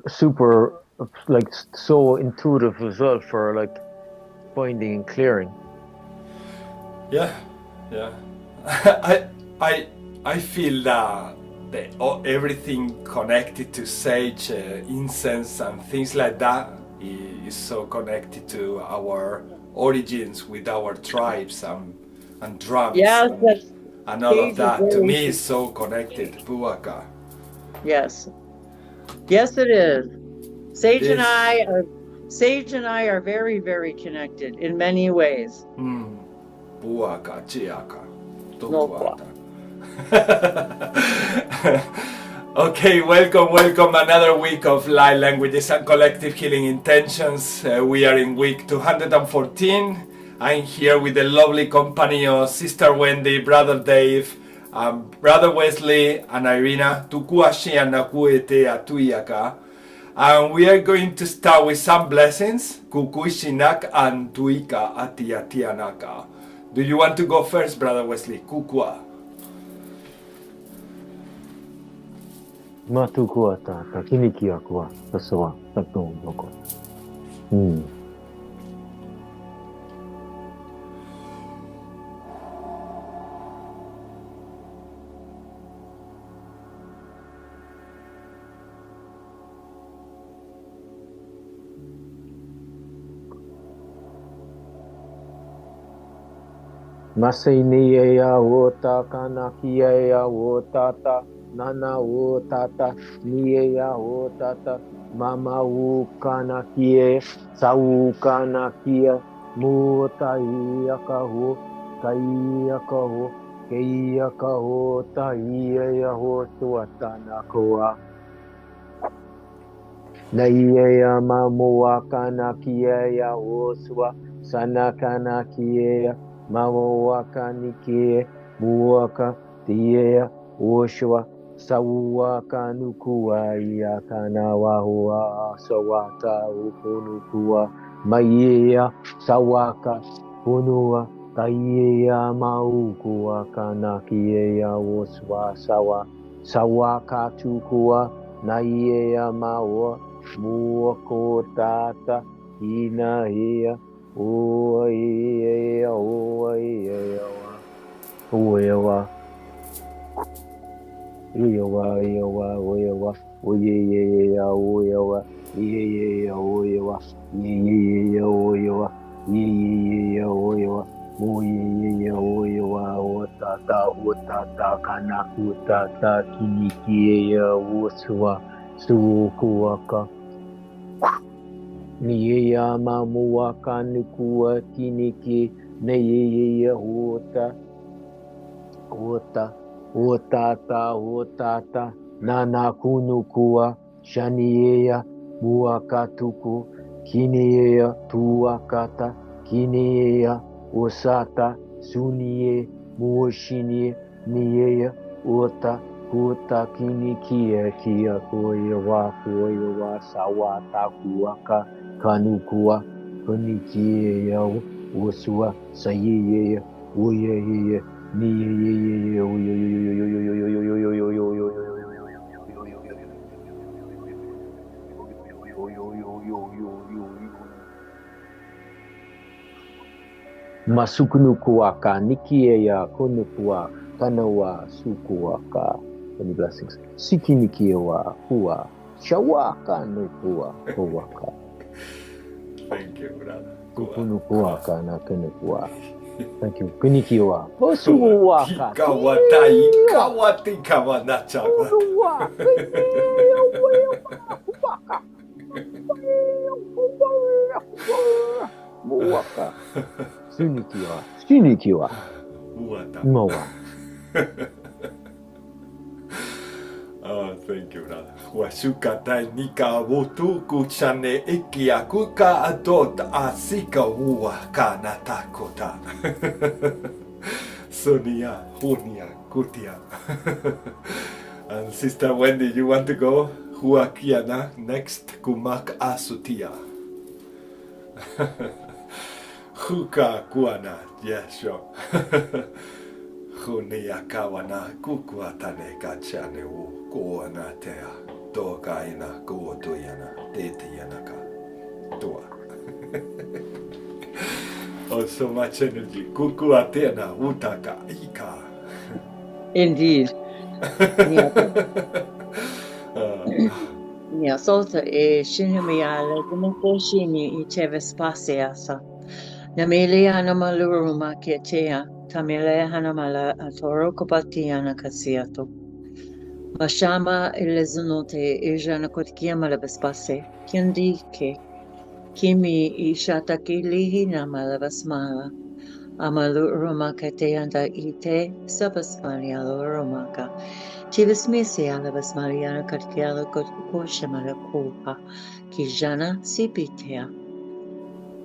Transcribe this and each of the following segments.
super, like so intuitive as well for like finding and clearing. Yeah. I feel that everything connected to sage, incense, and things like that is so connected to our origins with our tribes and drums. Yes, and all of that. To me, is so connected. Puaka. Yes, it is. Sage and I are very, very connected in many ways. Puaka, chiaka. Okay, welcome another week of Light Languages and Collective Healing Intentions. We are in week 214. I'm here with the lovely company of Sister Wendy, Brother Dave, Brother Wesley, and Irina. And we are going to start with some blessings. Kukuishinak and Tuika Atiatianaka. Do you want to go first, Brother Wesley? Kukua. Matukua tata, kinikia kua, tasawa, takno noko. Masainia ya wota kanakia ya wotata. Nana wo tata, nie ya wo tata, mama wo kana kie, sau kana kia, mo tai akaho, kai akaho, kei akaho, tai ya ho tuatana koa. Nai ya mamoa kana kia ya oswa, sana kana kia, mamoa kanike, muaka, tie, oshwa. Sawaka nukua ia kana wahua sawata ukunukua maia sawaka punua kaia maukua kana kia oswa sawaka tukua naia maua muako tata ina hia oia Oyawa, oyawa, oyeyeya, oyawa, yeyeya, oyawa, yeyeya, oyawa, yeyeya, oyawa, oyeyeya, oyawa, otata, kana, otata, kinikiya, oswa, sukuaka. Niyeya, mamuaka, nikua, kiniki, neyeya, Otata, nana kunukua, shaniea, muakatuku, kinea, tuakata, kinea, osata, sunie, muoshinie, niea, ota, kuta, kinikia, kia, koewa, sawata, kuaka, kanukua, kanikia, osua, sayea, oyea, Masukunukuaka, Nikia, Konukua, Kanawa, Sukuaka. Many blessings. Siki Nikiwa, Hua, Shawaka, Nukua, Huaka. Thank you, brother. Kukunukuaka, Nakanukua. Thank you. Konnichiwa. Osuwaka. Kawatai, kawati, kawanacha. Muwaka. Sunikiwa. Sunikiwa. Mowa. Oh, thank you, brother. Washukata nika wotu kuchane ikia kuka adot asika uwa kana takota. Sonia, Hunia, Kutia. And Sister Wendy, you want to go? Huakiana next kumak asutia. Huka kuana, yeah, sure. Hunia kawana kukuatane kachane u kuana tea. to kaina kuotu yana teti yana ka tua. Oh, so much energy. Kuku atena utaka ika. Indeed. Mia solta e shinimiala gumako shini I teve spasiasa. Namele hanamaluruma ketea. Tamile hanamala atoro kopatiana kasiato. Mashama elezunote ejana kotkia malabespase. Kindi ke. Kimi ishataki lihi namalabasmala. Amalu rumaka te anda ite sabaspanialo rumaka. Chivismisi alabasmariana katkiala koshamala kupa. Kijana sipitea.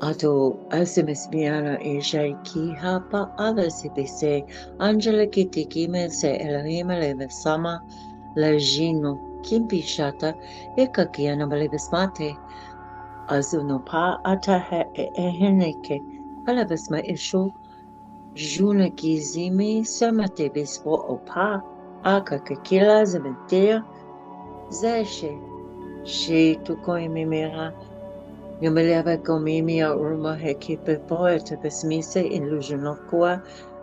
Ato asimismiana ishaiki hapa alasipise. Angelic tikime se Elohim levesama lajino. Kimpi shata ekakiana malebesmate. Azuno pa atahe eheneke. Alabasma isho. Juna kizimi samate bispo opa aka kakila zabentea zeshe she tukoimi mera yomeleva komimi urma hekipe poeta pesmise illusionokua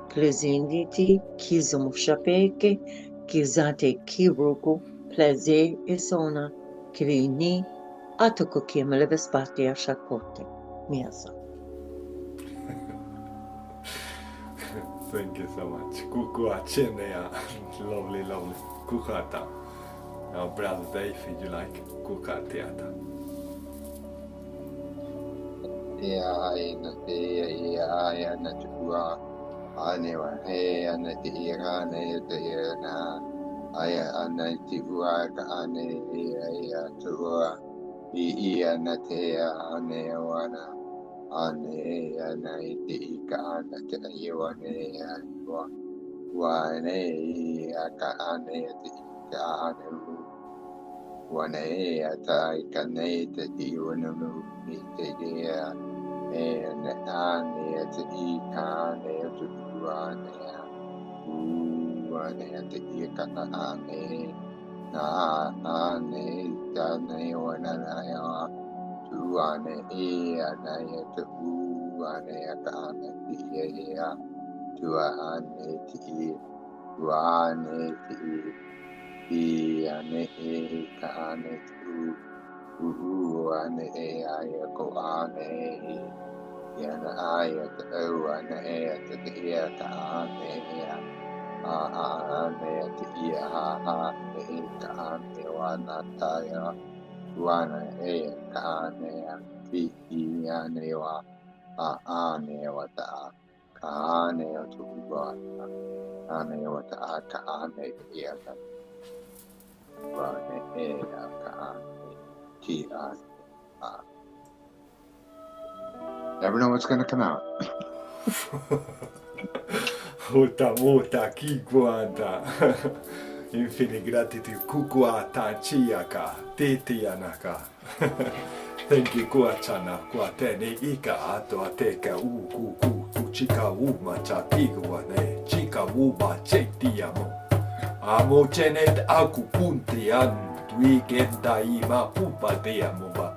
klezinditi kizomushapeke kizate kiruku plaze isona kilini atoko kimelevespati ashakote miasa. Thank you so much. Kukua chenea. Lovely, lovely. Kukata. Now, brother Dave, you like kukateata? Yeah, na chua anewa he ana te irane te na aya ana te ua ka ane ia tua I ana te ane wana ane ana te ika ana te iwane wane aka ane te ika ane wane ata ika ne te iwane ni te ia and ane te ika ane te wane wane te ika ane na ane ta ne wana na ya tuane ane te ane aka ane te ia tuane te tuane te ane ka ane tu ane aya ko ane yana aya te au ane te ia ka ane ane te ia ha ka ane wana taya wana ka ane ti ane wa ane wa ta ka ane tu wa ane wa ta ka ane ia ka wane ka ane ti ane. Never know what's going to come out. Muta kikuanta. Infinite gratitude. Kukuata chiaka. Titianaka. Thank you, Kuachana. Kuatene ika ato ateka kuku. Chika macha kiguane. Chika ma chetiamo. Amo chenet aku puntian. Tuigenta ima pupa diamo ba.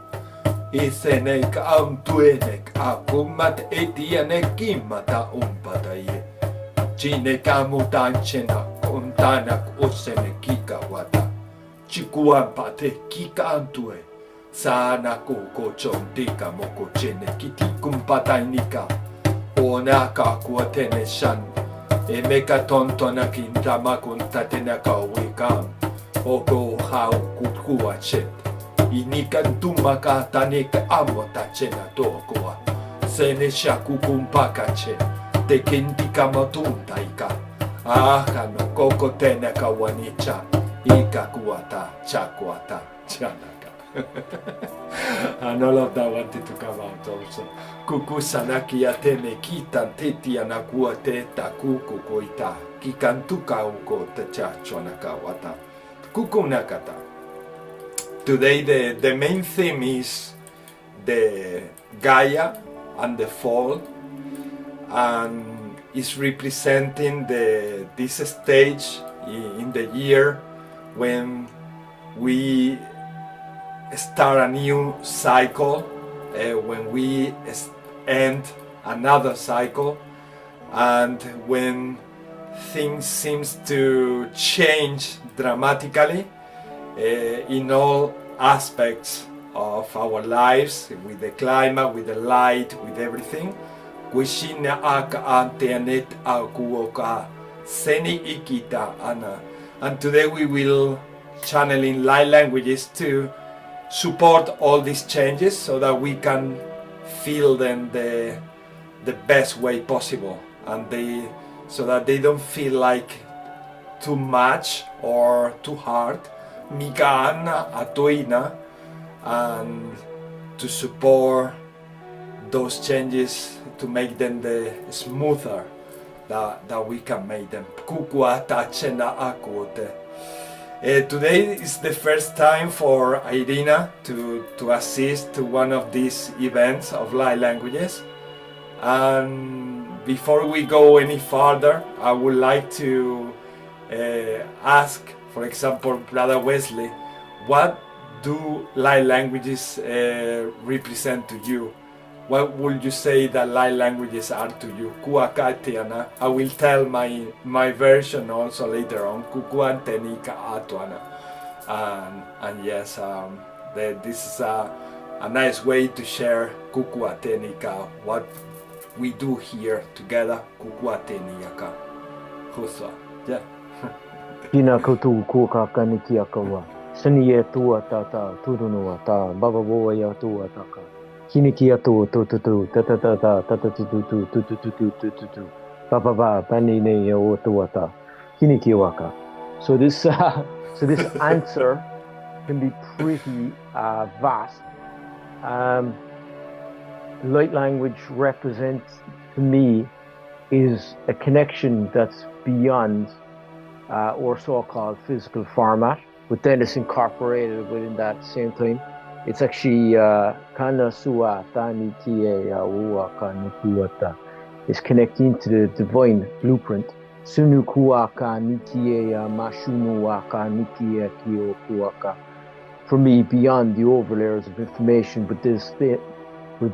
Isenek amtuenek akumat etianek imata umpataye. Chinekamutanchena kontanak osene kikawata. Chikuampate kikantue. Sana koko chontika moko chene kiti kumpatainika. Onaka kuatene shan. Emeka tontona kintama kuntatena kawikan. Oko hau kutkuachet. Inikan tumaka taneka amota chena tokoa. Sene shaku kumpakache. Te kintika matunda ika. Aha no koko tena kawanicha. Ika kuata chakuata chanaka. And all of that wanted to come out also. Kuku sanaki atene kitan teti anakua teta kuku koita. Kikantuka uko te chacho nakawata. Kuku nakata. Today the main theme is the Gaia and the fall, and is representing this stage in the year when we start a new cycle, when we end another cycle, and when things seems to change dramatically in all aspects of our lives, with the climate, with the light, with everything. Kuishina aka anteanet akuoka seni ikita ana. And today we will channel in light languages to support all these changes so that we can feel them the best way possible, and so that they don't feel like too much or too hard. Mikaana atoina, and to support those changes, to make them the smoother that we can make them. Today is the first time for Irina to assist to one of these events of light languages. And before we go any further, I would like to ask, for example, Brother Wesley, what do light languages represent to you? What would you say that light languages are to you? Kuakatiana. I will tell my version also later on. Kukuantenika atuana. And yes, this is a nice way to share kukuatenika, what we do here together. Kukuateniaka. Huswa. Yeah. Kina kutu kuakaniki akawa. Saniye tua tata turunua ta baba boa ya tua taka. Kinikia tu tu tu tu ta ta ta ta ta ta tu tu tu tu tu tu tu tu tu tu ba ba ba pani ne yo tua ta. Kiniki waka. So this answer can be pretty vast. Light language represents to me is a connection that's beyond or so-called physical format, but then it's incorporated within that same time. It's actually kana sua tani kie ua kana kuata. It's connecting to the divine blueprint. Sunu kuaka nikie mashunu waka nikie kio kuaka. For me, beyond the overlayers of information, but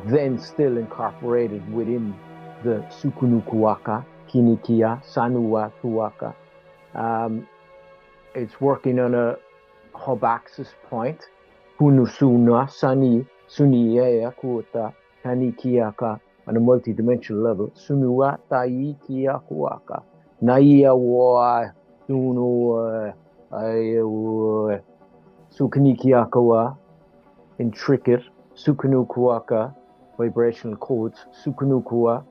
then still incorporated within the sukunu kuaka, kinikia, sanua kuaka. It's working on a hub axis point. Hunusuna sani suniya kuota kanikiaka on a multi-dimensional level. Sunua tai kia kuaka. Naiya wa sunu sukanikiakawa intricate. Sukunukuaka vibrational codes. Sukunukua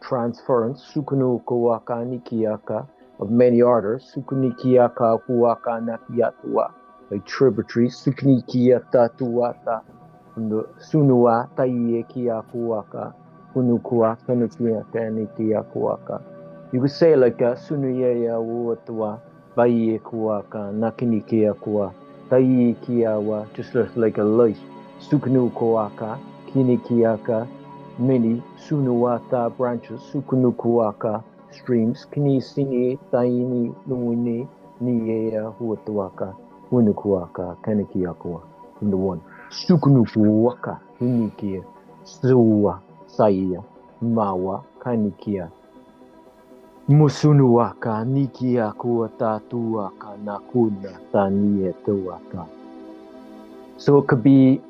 transference. Sukunukuaka nikiaka of many orders. Sukunikiaka kuaka nakiatua. Like tributaries, Suknikia Tatuata, from the Sunua, Taikia Kuaka, Punukua, Kanukia, Tanikia Kuaka. You could say like Sunuya Uatua, Baie Kuaka, Nakinikia Kua, Taikiawa, just like a light. Suknu Kuaka, Kinikiaka, many Sunuata branches, Sukunukuaka, streams, Kinisini, Taini, Luini, Niea, Huatuaka. Unukuaka, Kanikiakua, from the one. Sukunukuaka, Unikia, Suwa, Saya, Mawa, Kanikia. Musunuaka, Nikiakua, Tatuaka, Nakuna, Tania, Tuaka. So it could be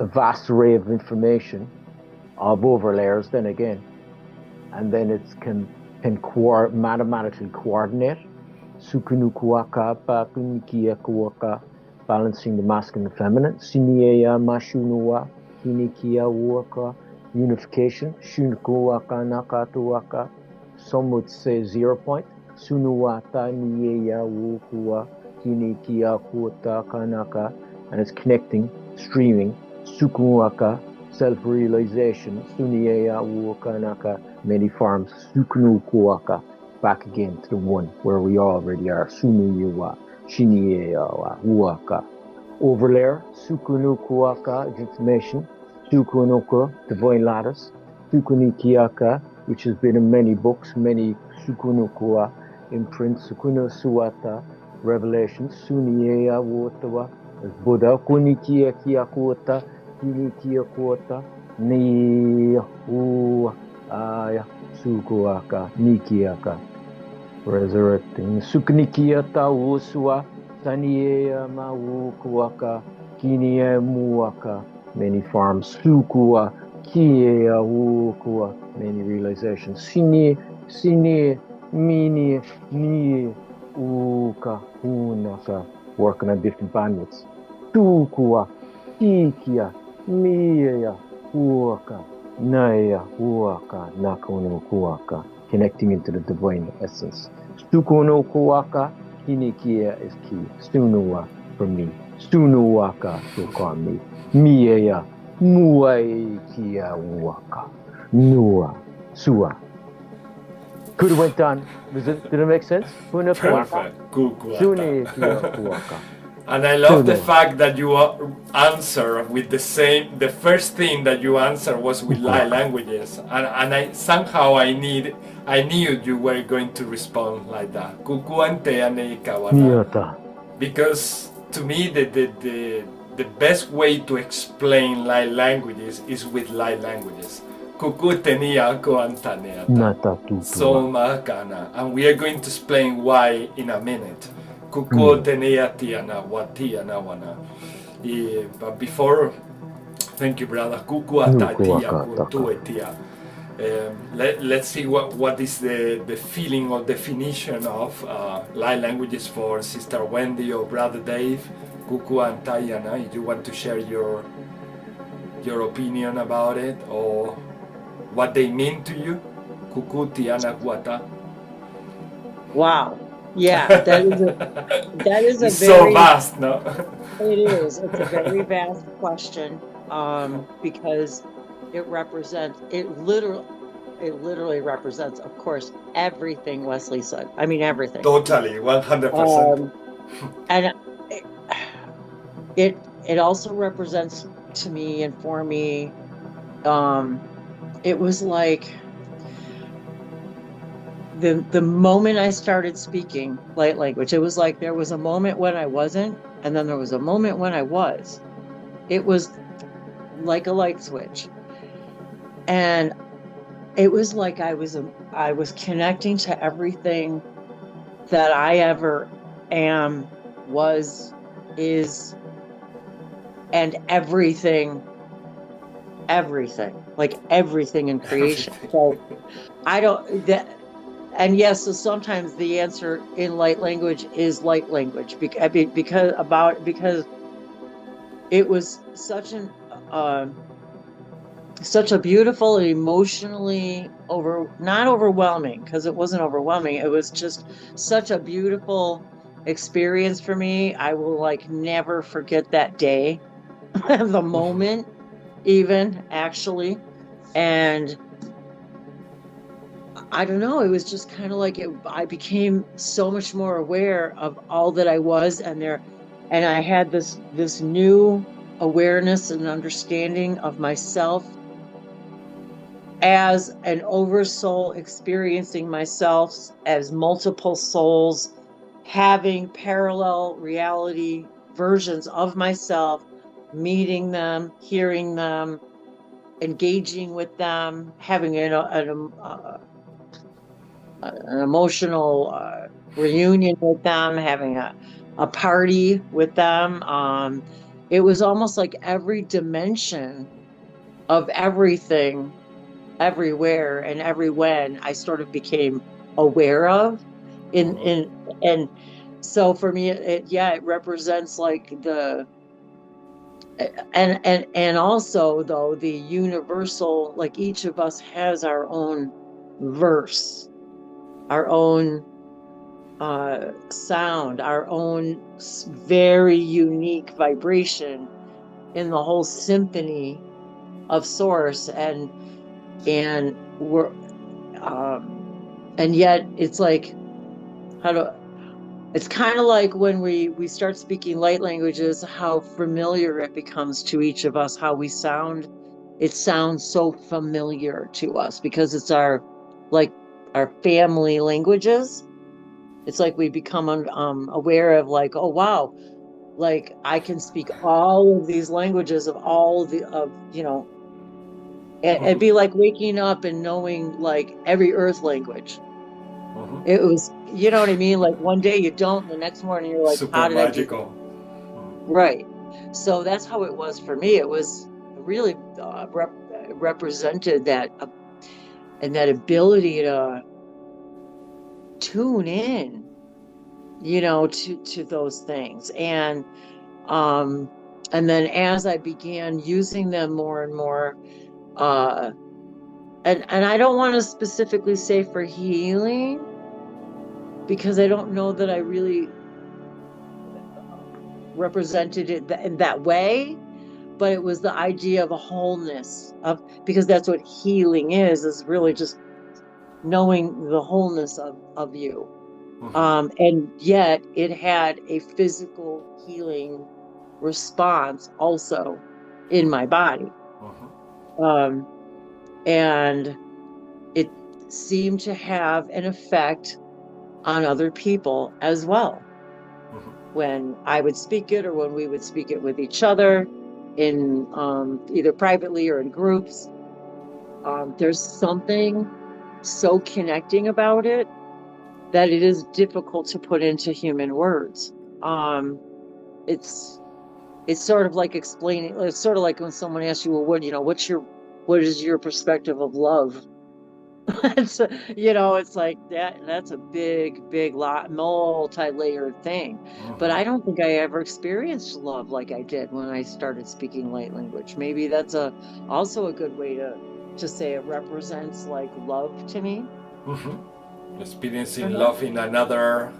a vast array of information of overlayers, then again, and then it can mathematically coordinate. Sukunukuaka, Pakunikia Kuaka, balancing the masculine and feminine. Sinieya Mashunua, Kinikia Waka, unification. Shunukuaka Nakatuaka, some would say 0 point. Sunuata Nieya Wukua, Kinikia Kuata Kanaka, and it's connecting, streaming. Sukunuaka, self-realization. Sunieya Wukanaka, many forms. Sukunukuaka. Back again to the one where we already are. Sunuyuwa, Shinieyawa, Uaka. Overlayer, Sukunukuaka, information. Sukunuka, divine lattice. Sukunikiaka, which has been in many books, many Sukunukua imprints. Sukunu Suata, revelation. Sunieya Wotawa, Buddha kunikia kia kuota, kinikia kuota, ni u aya sukuaka, nikiaka. Resurrecting. Suknikia tausua, taniea maukuaka, kinia muaka, many forms. Sukua, kiea ukua, many realizations. Sini, mini, ni, uka, unaka, working on different bandwidths. Tukua, tikia, mia, uaka, naya, uaka, nakunu kuaka. Connecting into the divine essence. Sukuno kuaka, kinikia is key. Sunua for me. Sunuaka to call me. Miea, muai kia waka. Nua, sua. Could have went on. Did it make sense? Perfect. Suni kia kuaka. And I love the fact that you answer with the first thing that you answer was with light languages, and I somehow I knew you were going to respond like that. Because to me the best way to explain light languages is with light languages. So makana, and we are going to explain why in a minute. But before, thank you, brother. Let's see what is the feeling or definition of light languages for Sister Wendy or Brother Dave. If you want to share your opinion about it or what they mean to you. Wow. Yeah, that is a it's very, so vast, no? It is. It's a very vast question, because it literally represents, of course, everything Wesley said. I mean, everything. Totally, 100%. And it also represents to me and for me. It was like the moment I started speaking light language, it was like there was a moment when I wasn't, and then there was a moment when I was. It was like a light switch. And it was like I was connecting to everything that I ever am, was, is, and everything, like everything in creation. So and yes, so sometimes the answer in light language is light language, because it was such a beautiful and emotionally not overwhelming, because it wasn't overwhelming. It was just such a beautiful experience for me. I will never forget that day, the moment, even actually. And I don't know, it was just kind of like I became so much more aware of all that I was, and I had this new awareness and understanding of myself as an oversoul, experiencing myself as multiple souls, having parallel reality versions of myself, meeting them, hearing them, engaging with them, having an emotional reunion with them, having a party with them. It was almost like every dimension of everything, everywhere, and every when I sort of became aware of. And so for me, it represents like and also though the universal, like each of us has our own verse, our own sound, our own very unique vibration in the whole symphony of source, and we're and yet it's like it's kind of like when we start speaking light languages, how familiar it becomes to each of us, how we sound. It sounds so familiar to us because it's our family languages. It's like we become aware of like, oh wow, like I can speak all of these languages of all of it'd be like waking up and knowing like every earth language. It was, you know what I mean? Like one day you don't, the next morning you're like, Super how did magical. I do that? Right. So that's how it was for me. It was really represented that and that ability to tune in, to those things. And then as I began using them more and more, and I don't want to specifically say for healing, because I don't know that I really represented it in that way, but it was the idea of a wholeness because that's what healing is really just knowing the wholeness of you. And yet it had a physical healing response also in my body. And it seemed to have an effect on other people as well. When I would speak it or when we would speak it with each other in either privately or in groups, there's something so connecting about it that it is difficult to put into human words. It's sort of like explaining. It's sort of like when someone asks you, well, what is your perspective of love? It's it's like that's a big multi-layered thing. But I don't think I ever experienced love like I did when I started speaking light language. Maybe that's also a good way to say it represents like love to me. Experiencing love in another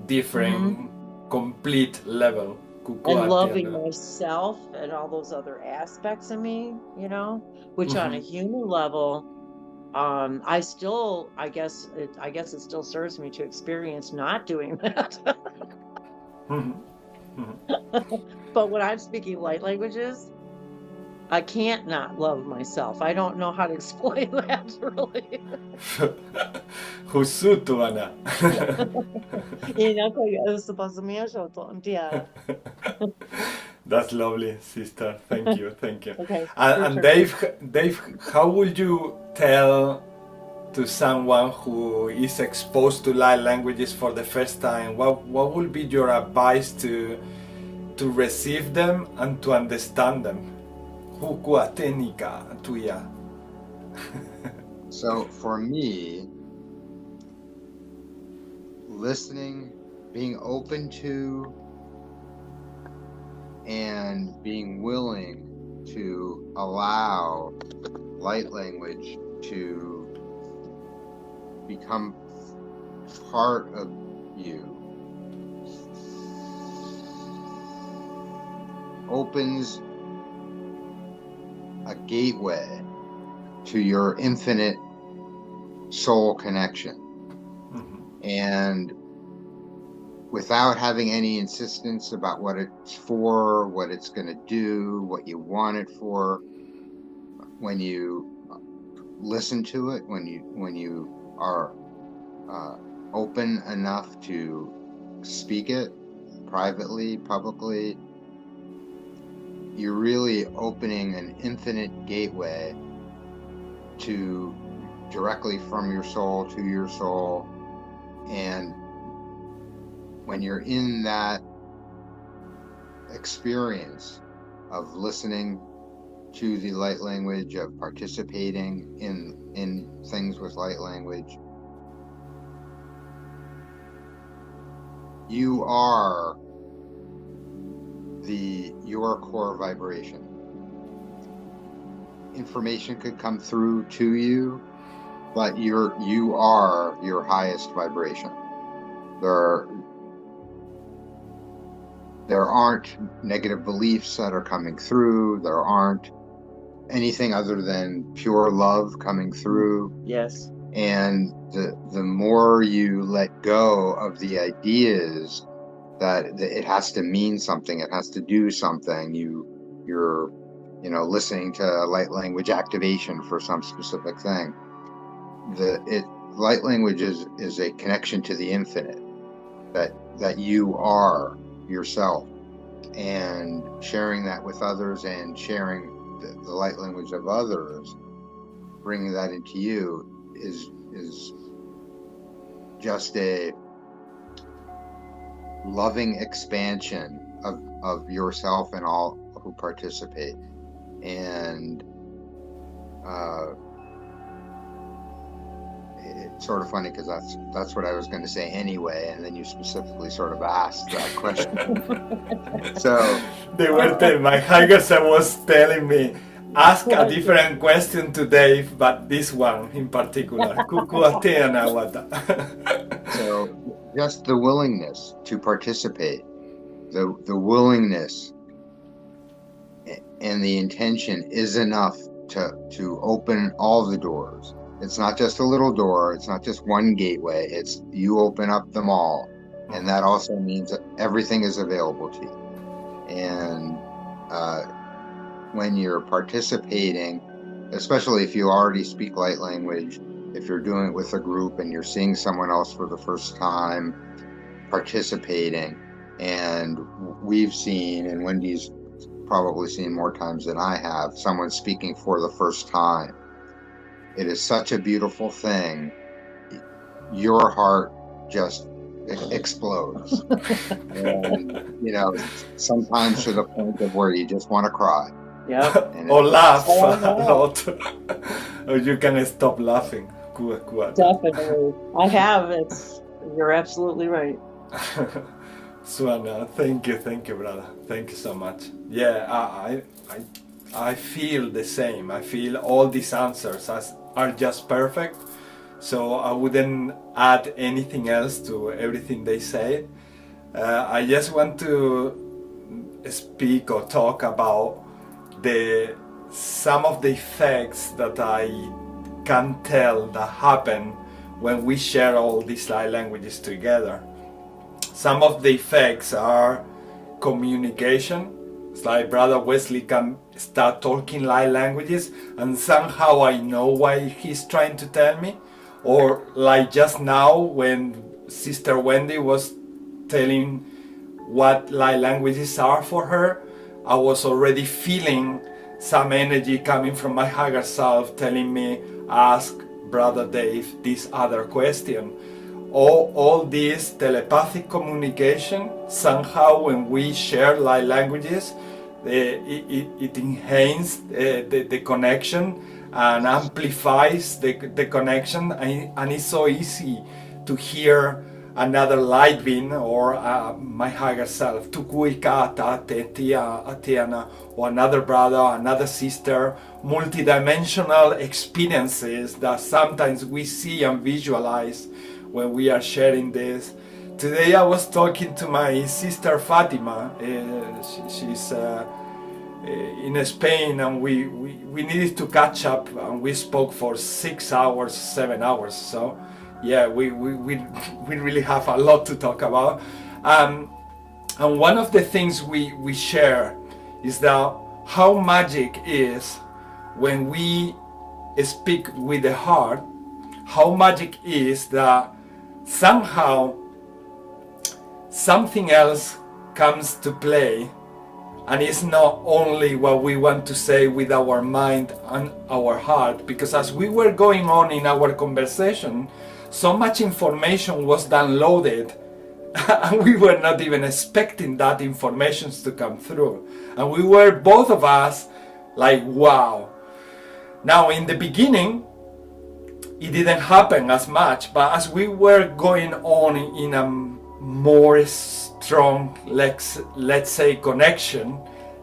different complete level, and loving myself and all those other aspects of me, which on a human level, I guess it still serves me to experience not doing that. But when I'm speaking light languages, I can't not love myself. I don't know how to explain that really. Husutuana. That's lovely, sister. Thank you. Okay. And Dave, how would you tell to someone who is exposed to light languages for the first time, what would be your advice to receive them and to understand them? So for me, listening, being open to, and being willing to allow light language to become part of you opens a gateway to your infinite soul connection. And without having any insistence about what it's for, what it's going to do, what you want it for, when you listen to it, when you are open enough to speak it privately, publicly, you're really opening an infinite gateway to directly from your soul to your soul. And when you're in that experience of listening to the light language, of participating in things with light language, you are your core vibration. Information could come through to you, but you are your highest vibration. There aren't negative beliefs that are coming through. There aren't anything other than pure love coming through. Yes. And the more you let go of the ideas that it has to mean something, it has to do something, you're listening to light language activation for some specific thing. Light language is a connection to the infinite, that you are yourself, and sharing that with others and sharing the light language of others, bringing that into you is just a loving expansion of yourself and all who participate. And it's sort of funny because that's what I was going to say anyway, and then you specifically sort of asked that question. So they were my higher self was telling me, ask a different question to Dave, but this one in particular. So just the willingness to participate, the willingness and the intention is enough to open all the doors. It's not just a little door, it's not just one gateway, it's you open up them all. And that also means that everything is available to you. And when you're participating, especially if you already speak light language, if you're doing it with a group and you're seeing someone else for the first time participating, and we've seen, and Wendy's probably seen more times than I have, someone speaking for the first time. It is such a beautiful thing. Your heart just explodes. And, you know, sometimes to the point of where you just want to cry. Yeah. Or laugh a lot. Or you can stop laughing. Definitely. I have. You're absolutely right. Suana, thank you, brother. Thank you so much. Yeah, I feel the same. I feel all these answers are just perfect. So I wouldn't add anything else to everything they say. I just want to speak or talk about some of the effects that I can tell that happen when we share all these light languages together. Some of the effects are communication. It's like Brother Wesley can start talking light languages and somehow I know what he's trying to tell me. Or like just now when Sister Wendy was telling what light languages are for her, I was already feeling some energy coming from my higher self telling me, ask Brother Dave this other question. All this telepathic communication, somehow when we share light languages, it enhances the connection and amplifies the connection, and it's so easy to hear another light being or my higher self, or another brother, another sister, multidimensional experiences that sometimes we see and visualize when we are sharing this. Today I was talking to my sister Fatima. She's in Spain, and we needed to catch up, and we spoke for 6 hours, 7 hours. So yeah, we really have a lot to talk about. And one of the things we share is that how magic is when we speak with the heart, how magic is that somehow something else comes to play, and it's not only what we want to say with our mind and our heart, because as we were going on in our conversation, so much information was downloaded and we were not even expecting that information to come through, and we were both of us like, wow. Now in the beginning it didn't happen as much, but as we were going on in a more strong, let's say, connection,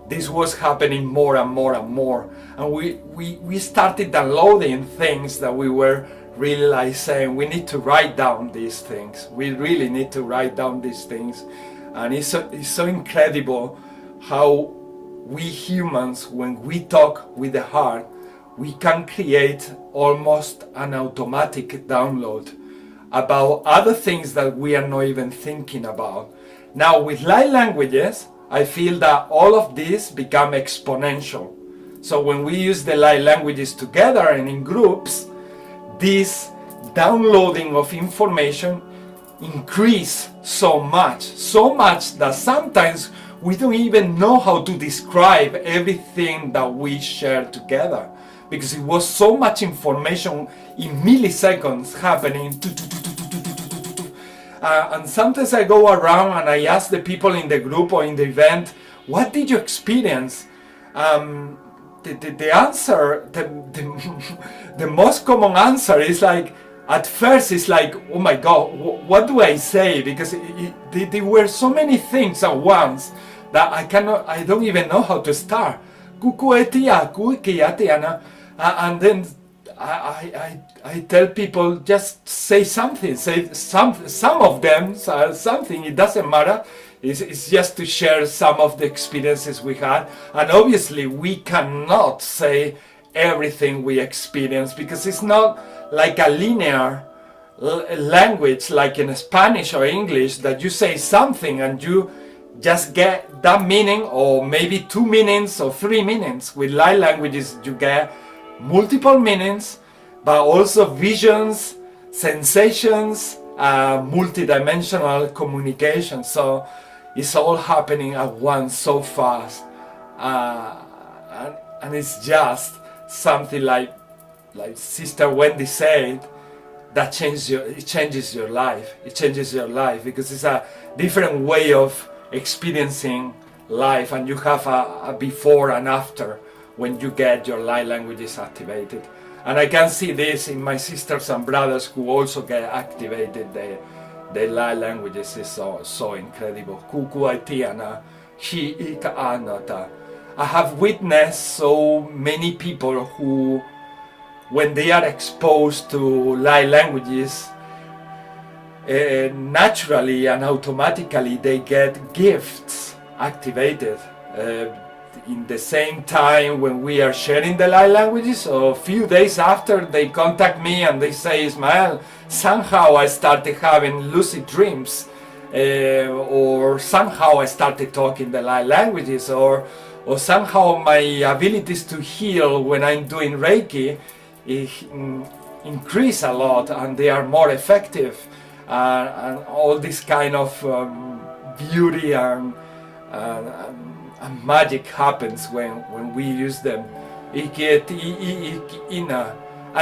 this was happening more and more and more, and we started downloading things that we were really like saying, we need to write down these things, we really need to write down these things. And it's so incredible how we humans, when we talk with the heart, we can create almost an automatic download about other things that we are not even thinking about. Now with light languages, I feel that all of this become exponential. So when we use the light languages together and in groups, this downloading of information increase so much that sometimes we don't even know how to describe everything that we share together, because it was so much information in milliseconds happening. And sometimes I go around and I ask the people in the group or in the event, what did you experience? The answer, the most common answer is like, at first it's like, oh my God, what do I say? Because there were so many things at once that I don't even know how to start. And then I tell people, just say something, say some of them, something, it doesn't matter. It's just to share some of the experiences we had. And obviously we cannot say everything we experience, because it's not like a linear language like in Spanish or English, that you say something and you just get that meaning, or maybe 2 meanings or 3 meanings. With light languages you get multiple meanings, but also visions, sensations, multidimensional communication. So it's all happening at once so fast, and it's just something like Sister Wendy said, that it changes your life. It changes your life because it's a different way of experiencing life, and you have a before and after when you get your light languages activated. And I can see this in my sisters and brothers who also get activated. The light languages is so incredible. I have witnessed so many people who, when they are exposed to light languages, naturally and automatically they get gifts activated. In the same time when we are sharing the light languages, so a few days after, they contact me and they say, Ismael, somehow I started having lucid dreams, or somehow I started talking the light languages, or somehow my abilities to heal when I'm doing Reiki increase a lot and they are more effective, and all this kind of beauty and magic happens when we use them. And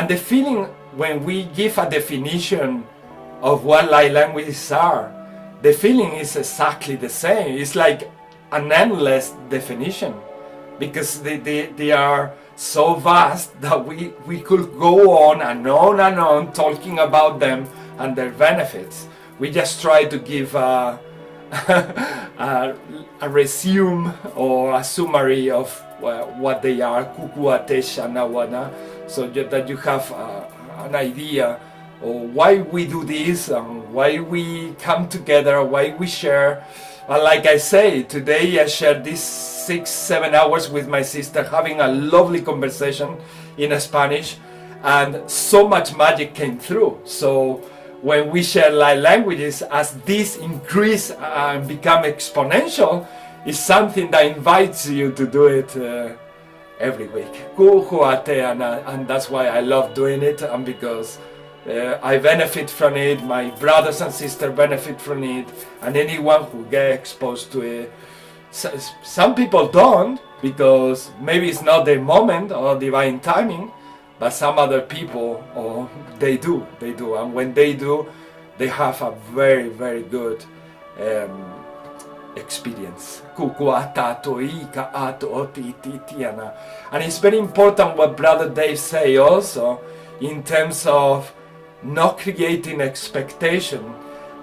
the feeling when we give a definition of what light languages are, the feeling is exactly the same. It's like an endless definition, because they are so vast that we could go on and on and on talking about them and their benefits. We just try to give a resume or a summary of what they are, so that you have an idea of why we do this and why we come together, why we share. Like I say, today I shared these 6-7 hours with my sister, having a lovely conversation in Spanish, and so much magic came through. So when we share light languages, as this increase and become exponential, is something that invites you to do it every week. And that's why I love doing it, and because I benefit from it, my brothers and sisters benefit from it, and anyone who gets exposed to it. Some people don't, because maybe it's not their moment or divine timing, but some other people, they do, and when they do, they have a very, very good experience. And it's very important what Brother Dave say also, in terms of not creating expectation,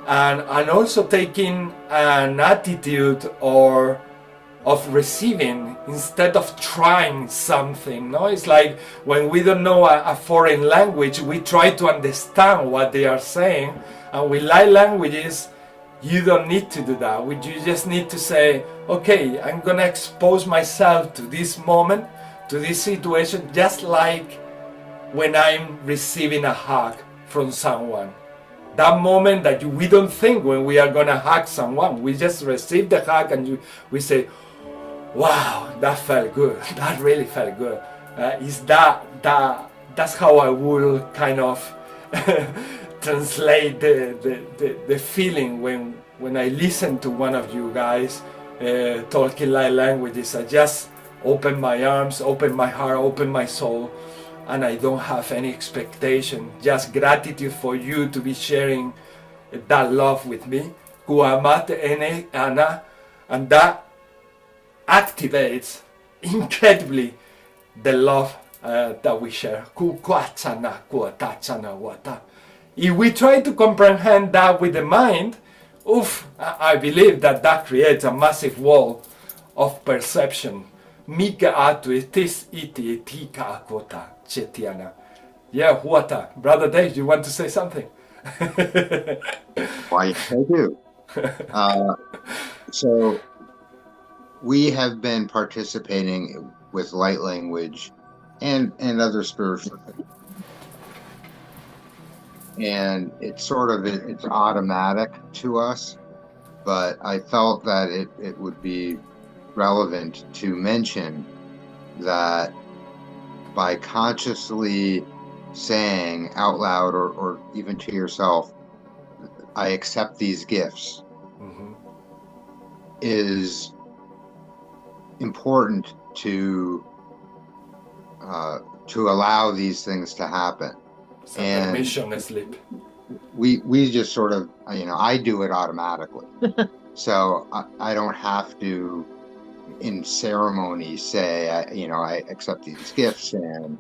and also taking an attitude of receiving instead of trying something. No, it's like when we don't know a foreign language, we try to understand what they are saying, and with light languages you don't need to do that. You just need to say, okay, I'm gonna expose myself to this moment, to this situation, just like when I'm receiving a hug from someone. That moment that we don't think when we are gonna hug someone, we just receive the hug and we say, wow, that felt good, that really felt good. That's how I will kind of translate the feeling when I listen to one of you guys talking light languages. I just open my arms, open my heart, open my soul, and I don't have any expectation. Just gratitude for you to be sharing that love with me. Kuamat ene ana, and that activates incredibly the love that we share. If we try to comprehend that with the mind, I believe that creates a massive wall of perception. Yeah, Brother Dave, you want to say something? Why, I do. So we have been participating with light language and other spiritual things. And it's automatic to us, but I felt that it would be relevant to mention that by consciously saying out loud or even to yourself, I accept these gifts, is important to allow these things to happen. And permission slip. We just sort of, I do it automatically. So I don't have to, in ceremony, say, I accept these gifts and,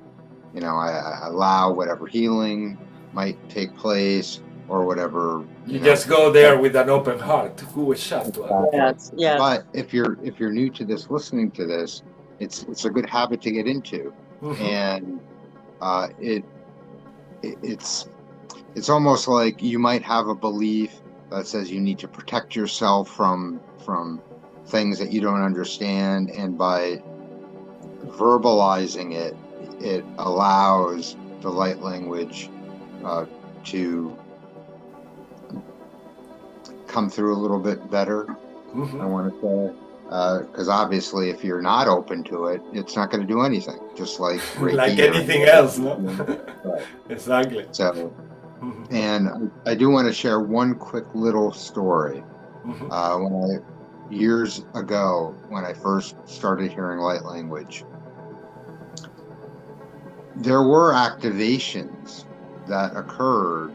I allow whatever healing might take place or whatever. You just go there with an open heart. Yes. But if you're new to this, listening to this, it's a good habit to get into. And it's almost like you might have a belief that says you need to protect yourself from things that you don't understand, and by verbalizing it allows the light language to come through a little bit better. I want to say, because obviously if you're not open to it, it's not going to do anything, just like REIKI like anything else, no? Right. Exactly. So, and I do want to share one quick little story. Years ago, when I first started hearing light language, there were activations that occurred,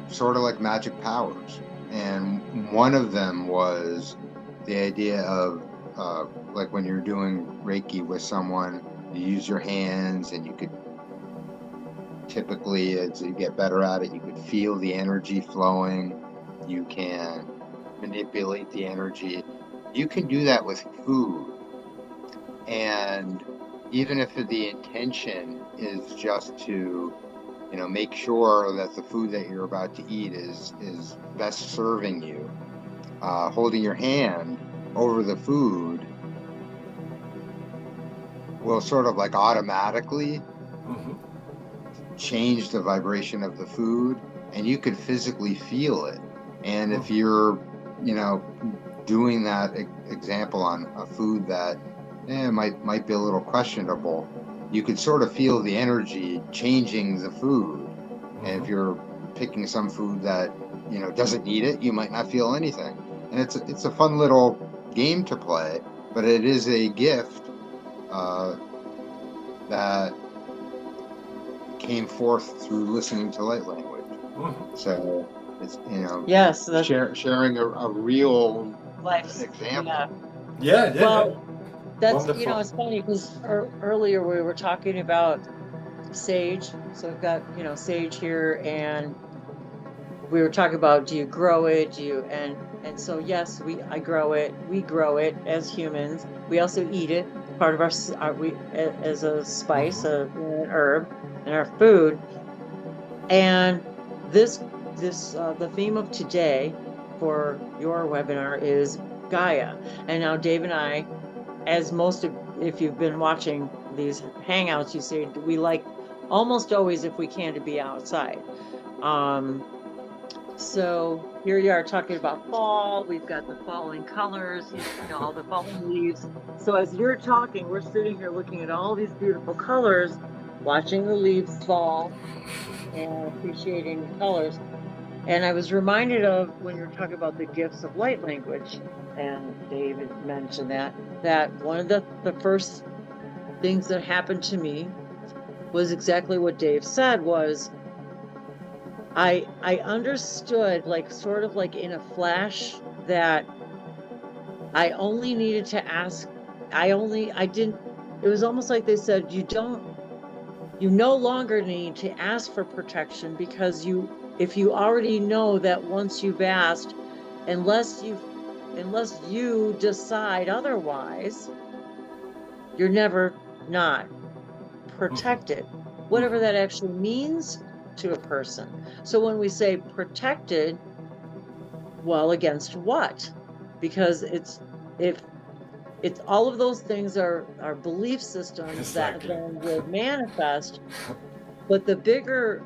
sort of like magic powers. And one of them was the idea of, like when you're doing Reiki with someone, you use your hands, and you could typically, as you get better at it, you could feel the energy flowing. You can manipulate the energy. You can do that with food. And even if the intention is just to, make sure that the food that you're about to eat is best serving you, holding your hand over the food will sort of like automatically change the vibration of the food, and you could physically feel it. And if you're, doing that example on a food that might be a little questionable, you could sort of feel the energy changing the food. And if you're picking some food that doesn't need it, you might not feel anything. And it's a fun little game to play, but it is a gift that came forth through listening to light language. So it's yes, sharing a real life example. Yeah. Well, that's Wonderful. it's funny because earlier we were talking about sage. So we've got sage here, and we were talking about, do you grow it? And so yes, I grow it. We grow it as humans. We also eat it, part of our as a spice, an herb in our food. And the theme of today for your webinar is Gaia. And now Dave and I, as if you've been watching these hangouts, you say we like almost always, if we can, to be outside. So here you are talking about fall. We've got the falling colors, all the falling leaves. So as you're talking, we're sitting here looking at all these beautiful colors, watching the leaves fall and appreciating the colors. And I was reminded of when you're talking about the gifts of light language, and David mentioned that one of the first things that happened to me was exactly what Dave said, was I understood, like sort of like in a flash, that I only needed to ask, it was almost like they said, you no longer need to ask for protection, because if you already know that once you've asked, unless you decide otherwise, you're never not protected, whatever that actually means to a person. So when we say protected, well, against what? Because it's all of those things are belief systems Exactly. that then will manifest. But the bigger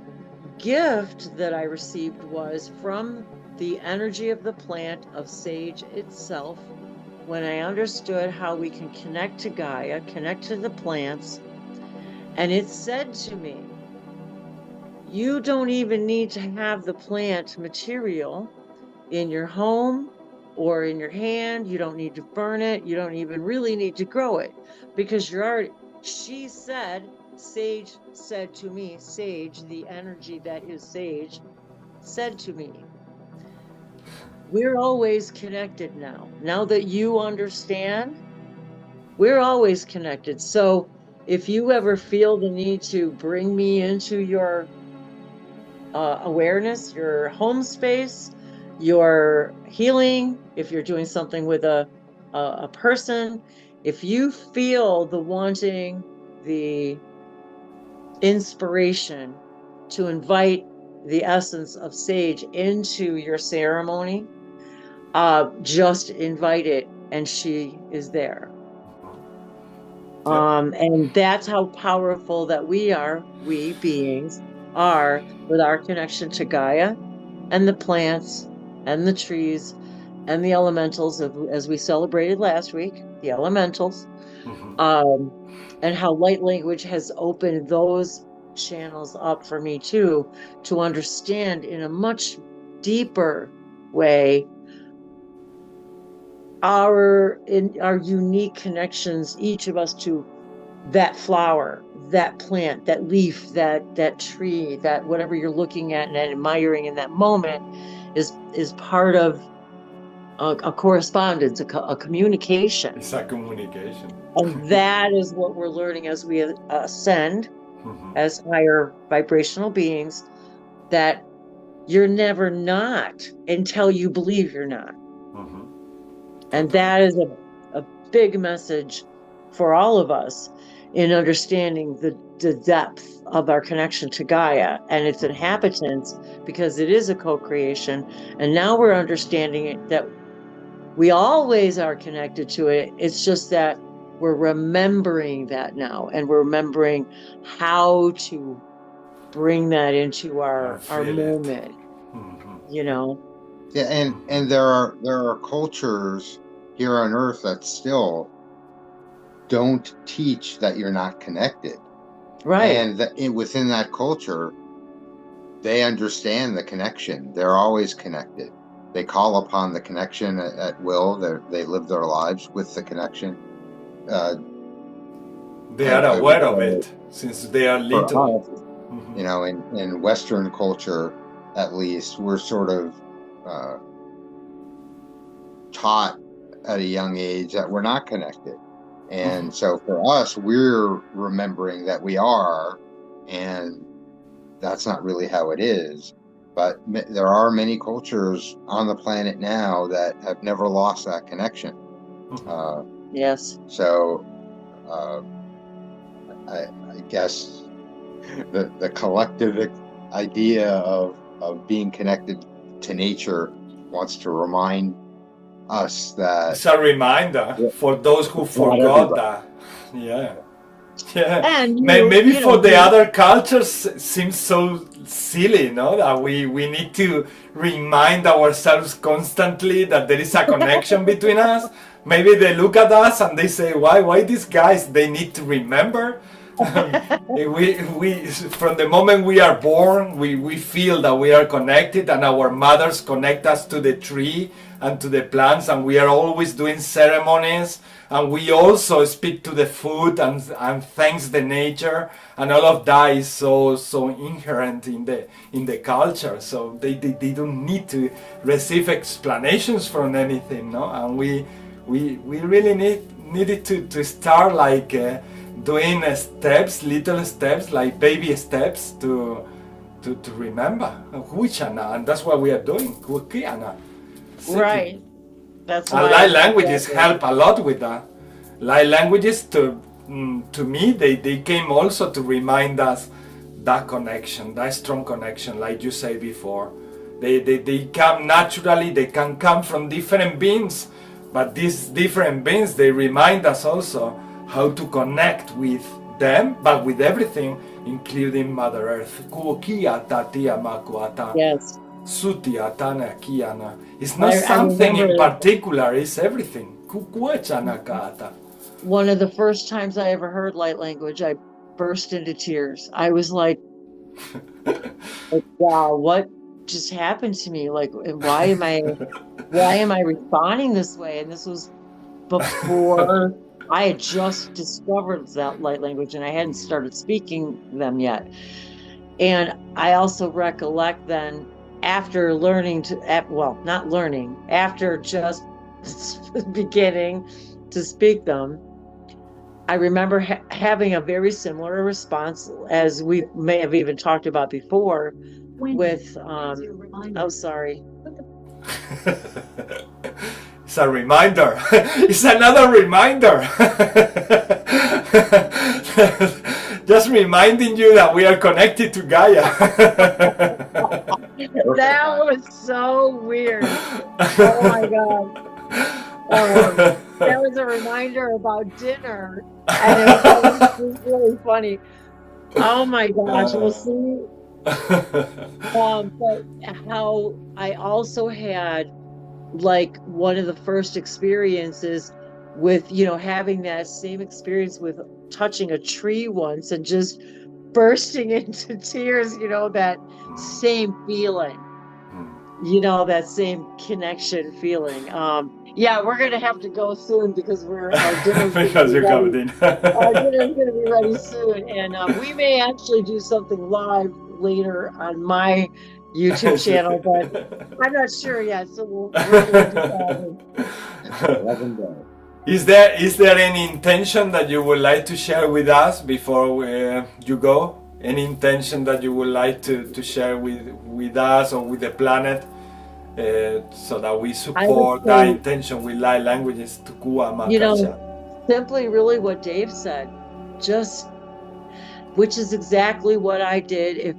gift that I received was from the energy of the plant of sage itself, when I understood how we can connect to Gaia, connect to the plants. And it said to me, you don't even need to have the plant material in your home or in your hand. You don't need to burn it. You don't even really need to grow it, because you're already, she said, sage said to me, sage, the energy that is sage, said to me, we're always connected now. Now that you understand, we're always connected. So if you ever feel the need to bring me into your awareness, your home space, your healing, if you're doing something with a person, if you feel the wanting, the inspiration to invite the essence of sage into your ceremony, just invite it, and she is there. And that's how powerful that we beings are, with our connection to Gaia and the plants and the trees and the elementals, as we celebrated last week, the elementals, and how light language has opened those channels up for me too, to understand in a much deeper way our unique connections, each of us, to that flower, that plant, that leaf, that tree, that whatever you're looking at and admiring in that moment is part of a correspondence, a communication. It's a communication. And that is what we're learning as we ascend as higher vibrational beings, that you're never not until you believe you're not. And that is a big message for all of us in understanding the depth of our connection to Gaia and its inhabitants, because it is a co-creation. And now we're understanding it, that we always are connected to it. It's just that we're remembering that now, and we're remembering how to bring that into our moment, you know? Yeah, and there are cultures here on Earth that still don't teach that you're not connected. Right. And within that culture, they understand the connection. They're always connected. They call upon the connection at will. They live their lives with the connection. They are aware of it since they are little. You know, in Western culture, at least, we're sort of taught at a young age that we're not connected. And so for us, we're remembering that we are, and that's not really how it is. But there are many cultures on the planet now that have never lost that connection. Yes. So I guess the collective idea of being connected to nature wants to remind us that it's a reminder for those who forgot that. Yeah. And maybe for the other cultures seems so silly, no? That we need to remind ourselves constantly that there is a connection between us. Maybe they look at us and they say, why these guys, they need to remember we from the moment we are born, we feel that we are connected, and our mothers connect us to the tree and to the plants, and we are always doing ceremonies, and we also speak to the food and thanks the nature, and all of that is so inherent in the culture. So they don't need to receive explanations from anything, no? And we really needed to start like doing steps, little steps, like baby steps to remember Huichana, and that's what we are doing. Kukiana. Right. That's and why light languages help a lot with that. Light languages, to me, they came also to remind us that connection, that strong connection, like you said before. They come naturally, they can come from different beings, but these different beings, they remind us also how to connect with them, but with everything, including Mother Earth. Yes. It's not something in particular, it's everything. One of the first times I ever heard light language, I burst into tears. I was like wow, what just happened to me? Like, why am I responding this way? And this was before I had just discovered that light language, and I hadn't started speaking them yet. And I also recollect then, after learning after just beginning to speak them, I remember having a very similar response, as we may have even talked about before, with oh, sorry. It's a reminder. It's another reminder. Just reminding you that we are connected to Gaia. That was so weird. Oh my God. That was a reminder about dinner, and it was really funny. Oh my gosh, we'll see. But how I also had like one of the first experiences with, having that same experience with touching a tree once and just bursting into tears, that same feeling, that same connection feeling. Yeah, we're gonna have to go soon because our dinner's because you're coming in. Our dinner's gonna be ready soon, and we may actually do something live later on my YouTube channel, but I'm not sure yet. So we'll Is there any intention that you would like to share with us before you go? Any intention that you would like to share with us or with the planet, so that we support that intention with light languages to Kua simply really what Dave said, which is exactly what I did.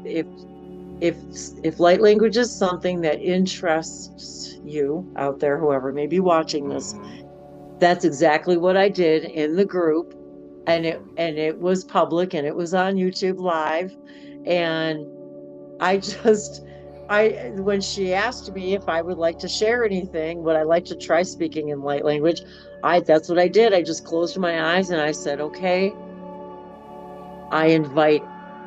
If light language is something that interests you out there, whoever may be watching this, that's exactly what I did in the group, and it was public, and it was on YouTube Live, and when she asked me if I would like to share anything, would I like to try speaking in light language, that's what I did. I just closed my eyes and I said, okay, I invite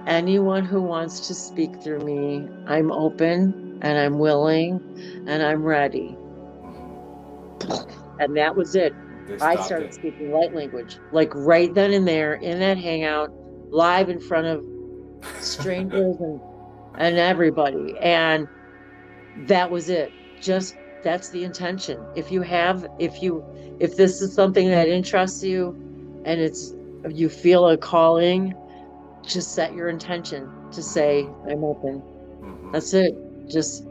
anyone who wants to speak through me. I'm open and I'm willing and I'm ready. And that was it. I started speaking light language, like right then and there in that hangout, live in front of strangers and everybody. And that was it. That's the intention. If this is something that interests you and you feel a calling, just set your intention to say, I'm open. That's it. Just,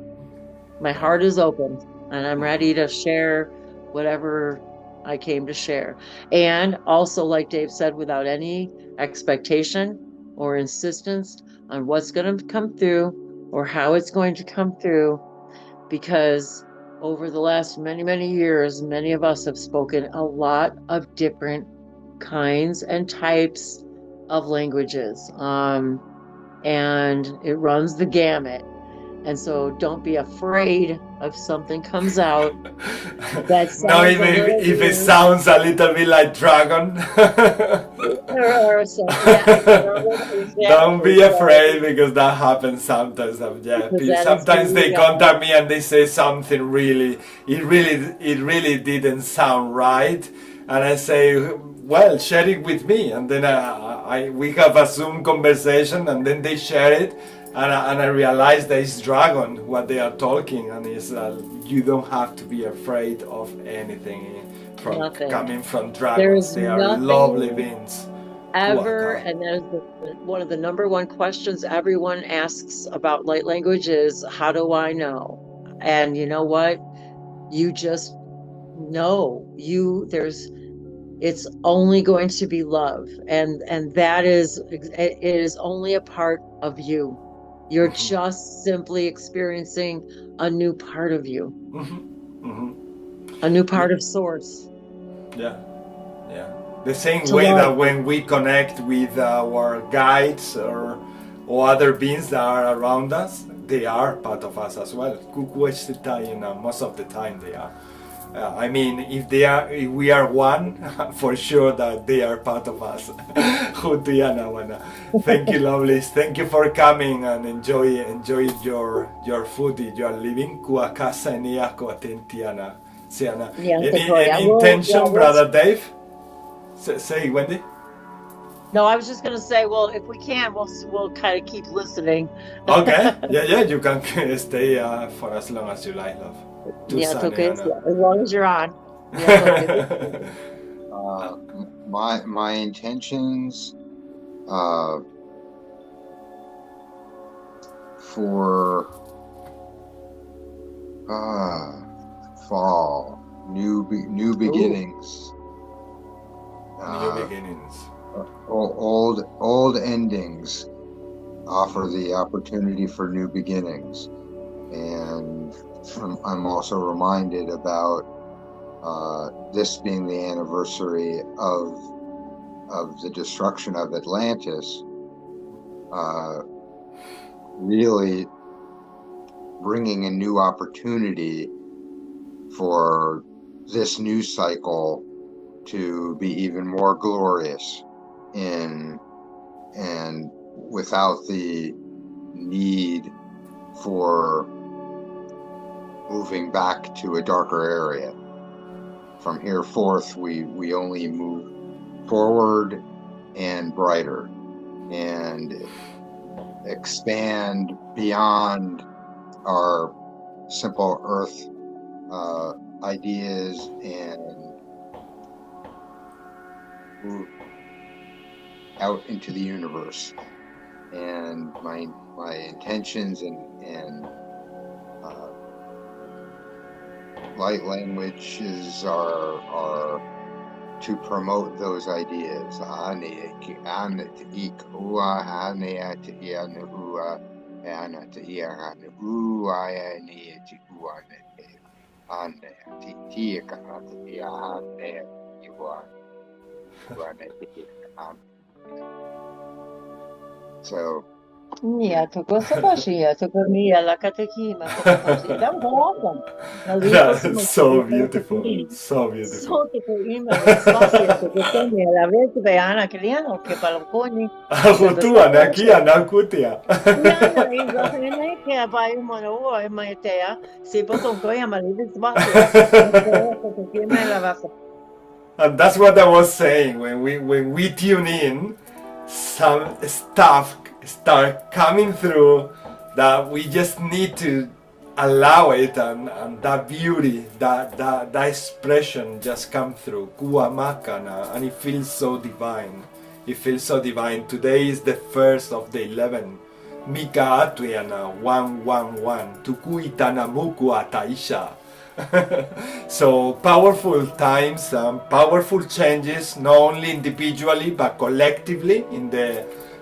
my heart is open and I'm ready to share whatever I came to share. And also, like Dave said, without any expectation or insistence on what's going to come through or how it's going to come through, because over the last many, many years, many of us have spoken a lot of different kinds and types of languages, and it runs the gamut. And so don't be afraid if something comes out that sounds if it sounds a little bit like dragon. So, exactly. Don't be afraid, because that happens sometimes. Sometimes they contact me and they say something it really didn't sound right, and I say, well, share it with me, and then we have a Zoom conversation, and then they share it, and I realize that it's dragon what they are talking, and it's you don't have to be afraid of anything coming from dragons. They are lovely beings. Ever, and that is one of the number one questions everyone asks about light language is, how do I know? And you know what? You just know. It's only going to be love, and it is only a part of you. You're just simply experiencing a new part of you, a new part of source. Yeah. The same way that when we connect with our guides or other beings that are around us, they are part of us as well. QHHT, most of the time they are. I mean, if we are one, for sure that they are part of us. Thank you, lovelies. Thank you for coming, and enjoy your food you are living. Any intention, Brother Dave? Say, Wendy. No, I was just going to say, well, if we can, we'll kind of keep listening. Okay. Yeah, you can stay for as long as you like, love. It's okay. As long as you're on. My intentions for fall, new beginnings. New beginnings. Old endings offer the opportunity for new beginnings, and I'm also reminded about this being the anniversary of the destruction of Atlantis, really bringing a new opportunity for this new cycle to be even more glorious and without the need for moving back to a darker area. From here forth, we only move forward and brighter and expand beyond our simple earth ideas and move out into the universe. And my intentions and light languages are to promote those ideas. So That was awesome. That's so beautiful. So beautiful. And that's what I was saying. When we tune in, some stuff start coming through that we just need to allow it, and that beauty, that expression just come through. And it feels so divine. It feels so divine. Today is the first of the 11. Mika Atuiana 111. Tukuitana Muku Ataisha. So powerful times, powerful changes, not only individually but collectively.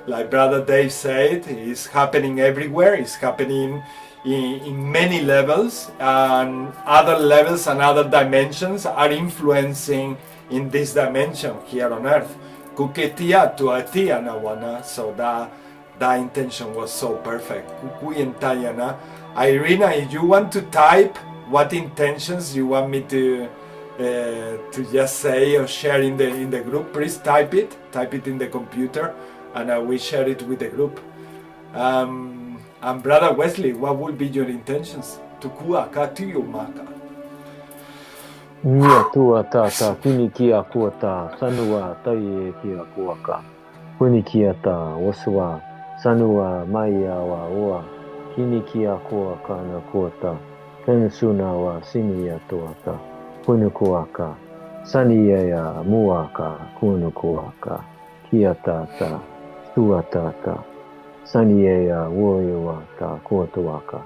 Like Brother Dave said, it's happening everywhere. It's happening in many levels, and other levels and other dimensions are influencing in this dimension here on Earth. Kuketia tuatia nawana. So that intention was so perfect. Irina, if you want to type what intentions you want me to to just say or share in the group, please type it in the computer, and we share it with the group. And Brother Wesley, what will be your intentions? Tukua katiyo maka. Nia tua tata, kuni kia kuata, sanua taie kia kuaka. Kuni kia ta, wasua, sanua maia wa ua, kini kia kuaka na kuata. Pensuna wa sinia tuata, kunu kuaka. Sania ya muaka, kunu kuaka. Kia tata, tua tata. Sania ya woiwa ta, kuatuaka.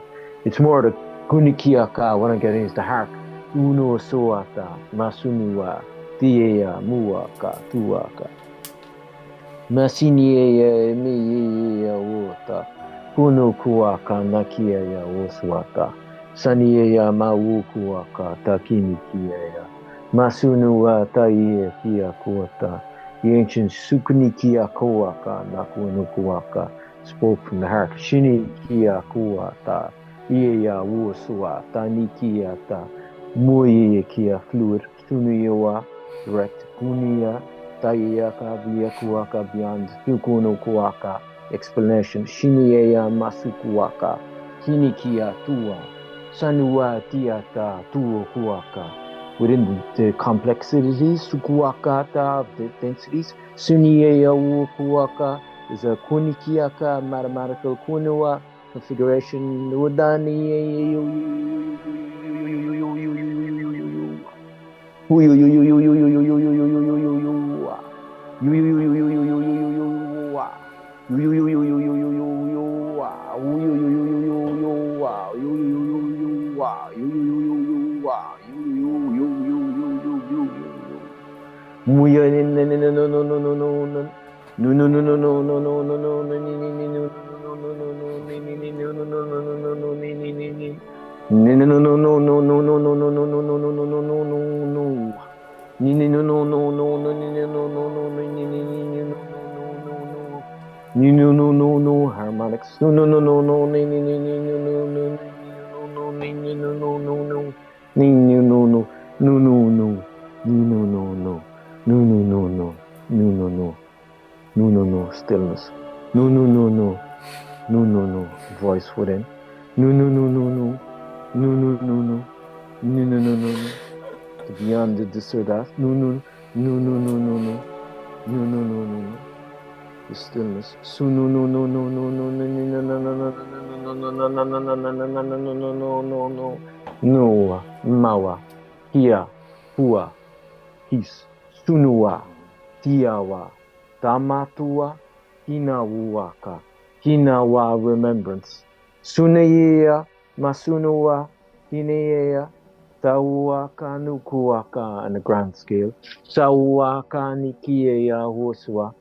It's more the kuni kia ka, what I'm getting is the heart. Uno soata, masunua, tiea, muaka, tuaka. Masinia mea wota, kuno kuaka, nakia ya oswata. Sania ya maukuaka, takini kia. Masunua taie kia kuata. The ancient sukuni kia kuaka, nakuno kuaka, spoke from the heart. Shini kia kuata, ia oswata, nikia ta. Muye kia fluid, tunuiwa, direct, kunia, taiaka, via kuaka, beyond, tukuno kuaka, explanation, shinieya masukuaka, kinikia tua, sanua tiata, tuo kuaka. Within the complexities, sukuaka of the densities, sunieya kuaka is a kunikiaka, mathematical kunua, configuration, udani. Harmonics. Stillness. No. Voice within. No. Beyond the this or that. No. The stillness. No. Mawa. Hia. Hua. His. Sunua. Tiawa. Damatua. Hinawuaka. Hinawa remembrance. Suneya. Masunua. Hineya. Tauaka nukuaka on a grand scale. Sauaka nikiya hoswa.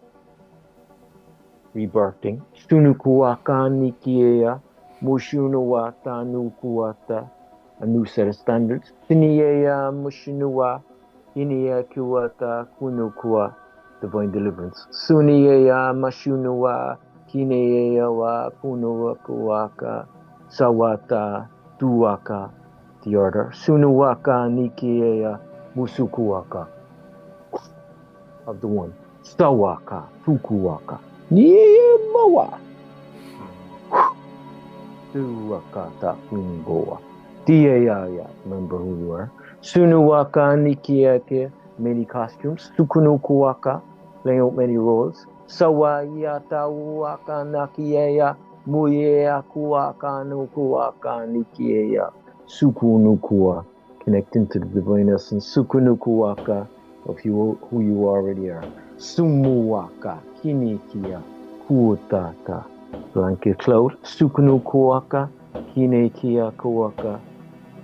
Rebirthing. Sunukuaka nikiya. Mushunuata nukuata. A new set of standards. Sineya mushinua. Hineya kuata kunukua. Divine deliverance. Suneya mashunua. Hineya wa kunua kuaka. Sawata tuaka. The order. Sunuwaka nikiya musukuwaka of the one. Sawaka fukuwaka. Niemawa. Suwakata kumboa. Tiaya. Remember who you are. Sunuwaka nikiyake. Many costumes. Sukunukuwaka. Playing out many roles. Sawayata uwaka nakiya. Muye kuwaka nukuwaka nikiya. Sukunukua, connecting to the divine essence. Sukunukuaka of who you already are. Sumuwaka, kinikia, kuotata, blanket cloud. Sukunukuaka, kinekia kuaka,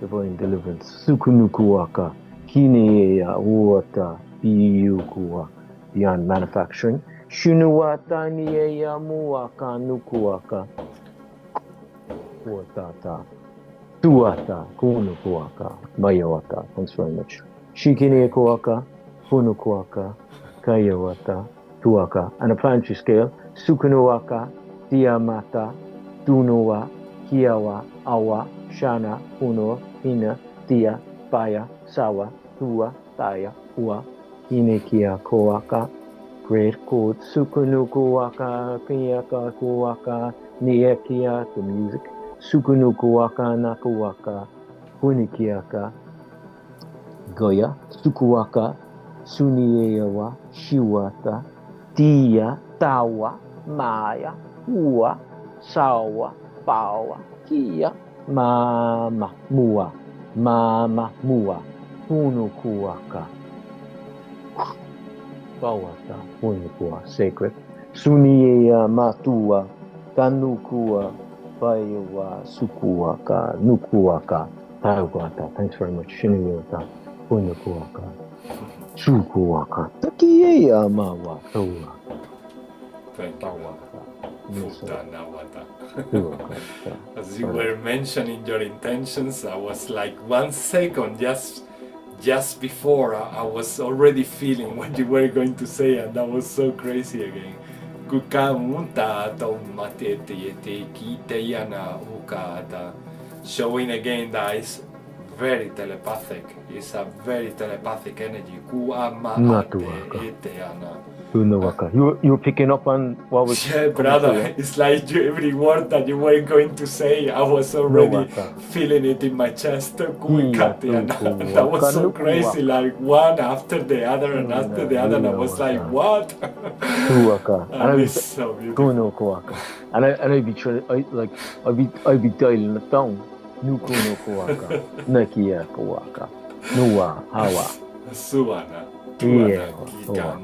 divine deliverance. Sukunukuaka, kineya uota, biyukua, beyond manufacturing. Shunuwata niya muwaka nukuaka, kuotata. Tuata, kunukuaka, mayawata. Thanks very much. Shikine kuaka, kunukuaka, kayawata, tuaka. On a planetary scale, sukunuaka, diamata, dunuwa, kiawa, awa, shana, kuno, hina, dia, baya, sawa, tua, taya, ua, kinekia koaka, great code, sukunukuaka, kiaka kuaka, niekia, the music, sukunukuaka, nakuaka, hunikiaka, goya, sukuaka, suniewa, shiwata, tia, tawa, maya, ua, sawa, pawa, kia, mama, mua, hunukuaka, bawata, hunikua, sacred, sunia matua, kanukua, baiwa, sukuaka, nukuaka, tauata. Thanks very much. Shiniota, hunukuaka, sukuaka, takiea mawa, toa. Thank you. Futanawata. Tuaka. As you were mentioning your intentions, I was like 1 second just before I was already feeling what you were going to say, and that was so crazy again. Kukamunta tomatete te kiteyana ukata, showing again that it's very telepathic. It's a very telepathic energy. Kuama eteana. You're picking up on what was. Yeah, brother, it's like every word that you were going to say, I was already feeling it in my chest. That was so crazy, like one after the other and after the other, and I was like, what? And it's so beautiful. And I'd be trying, I'd be dialing it down. Nukuno kuaka, nakia kuaka, nuwa hawa. Suana. And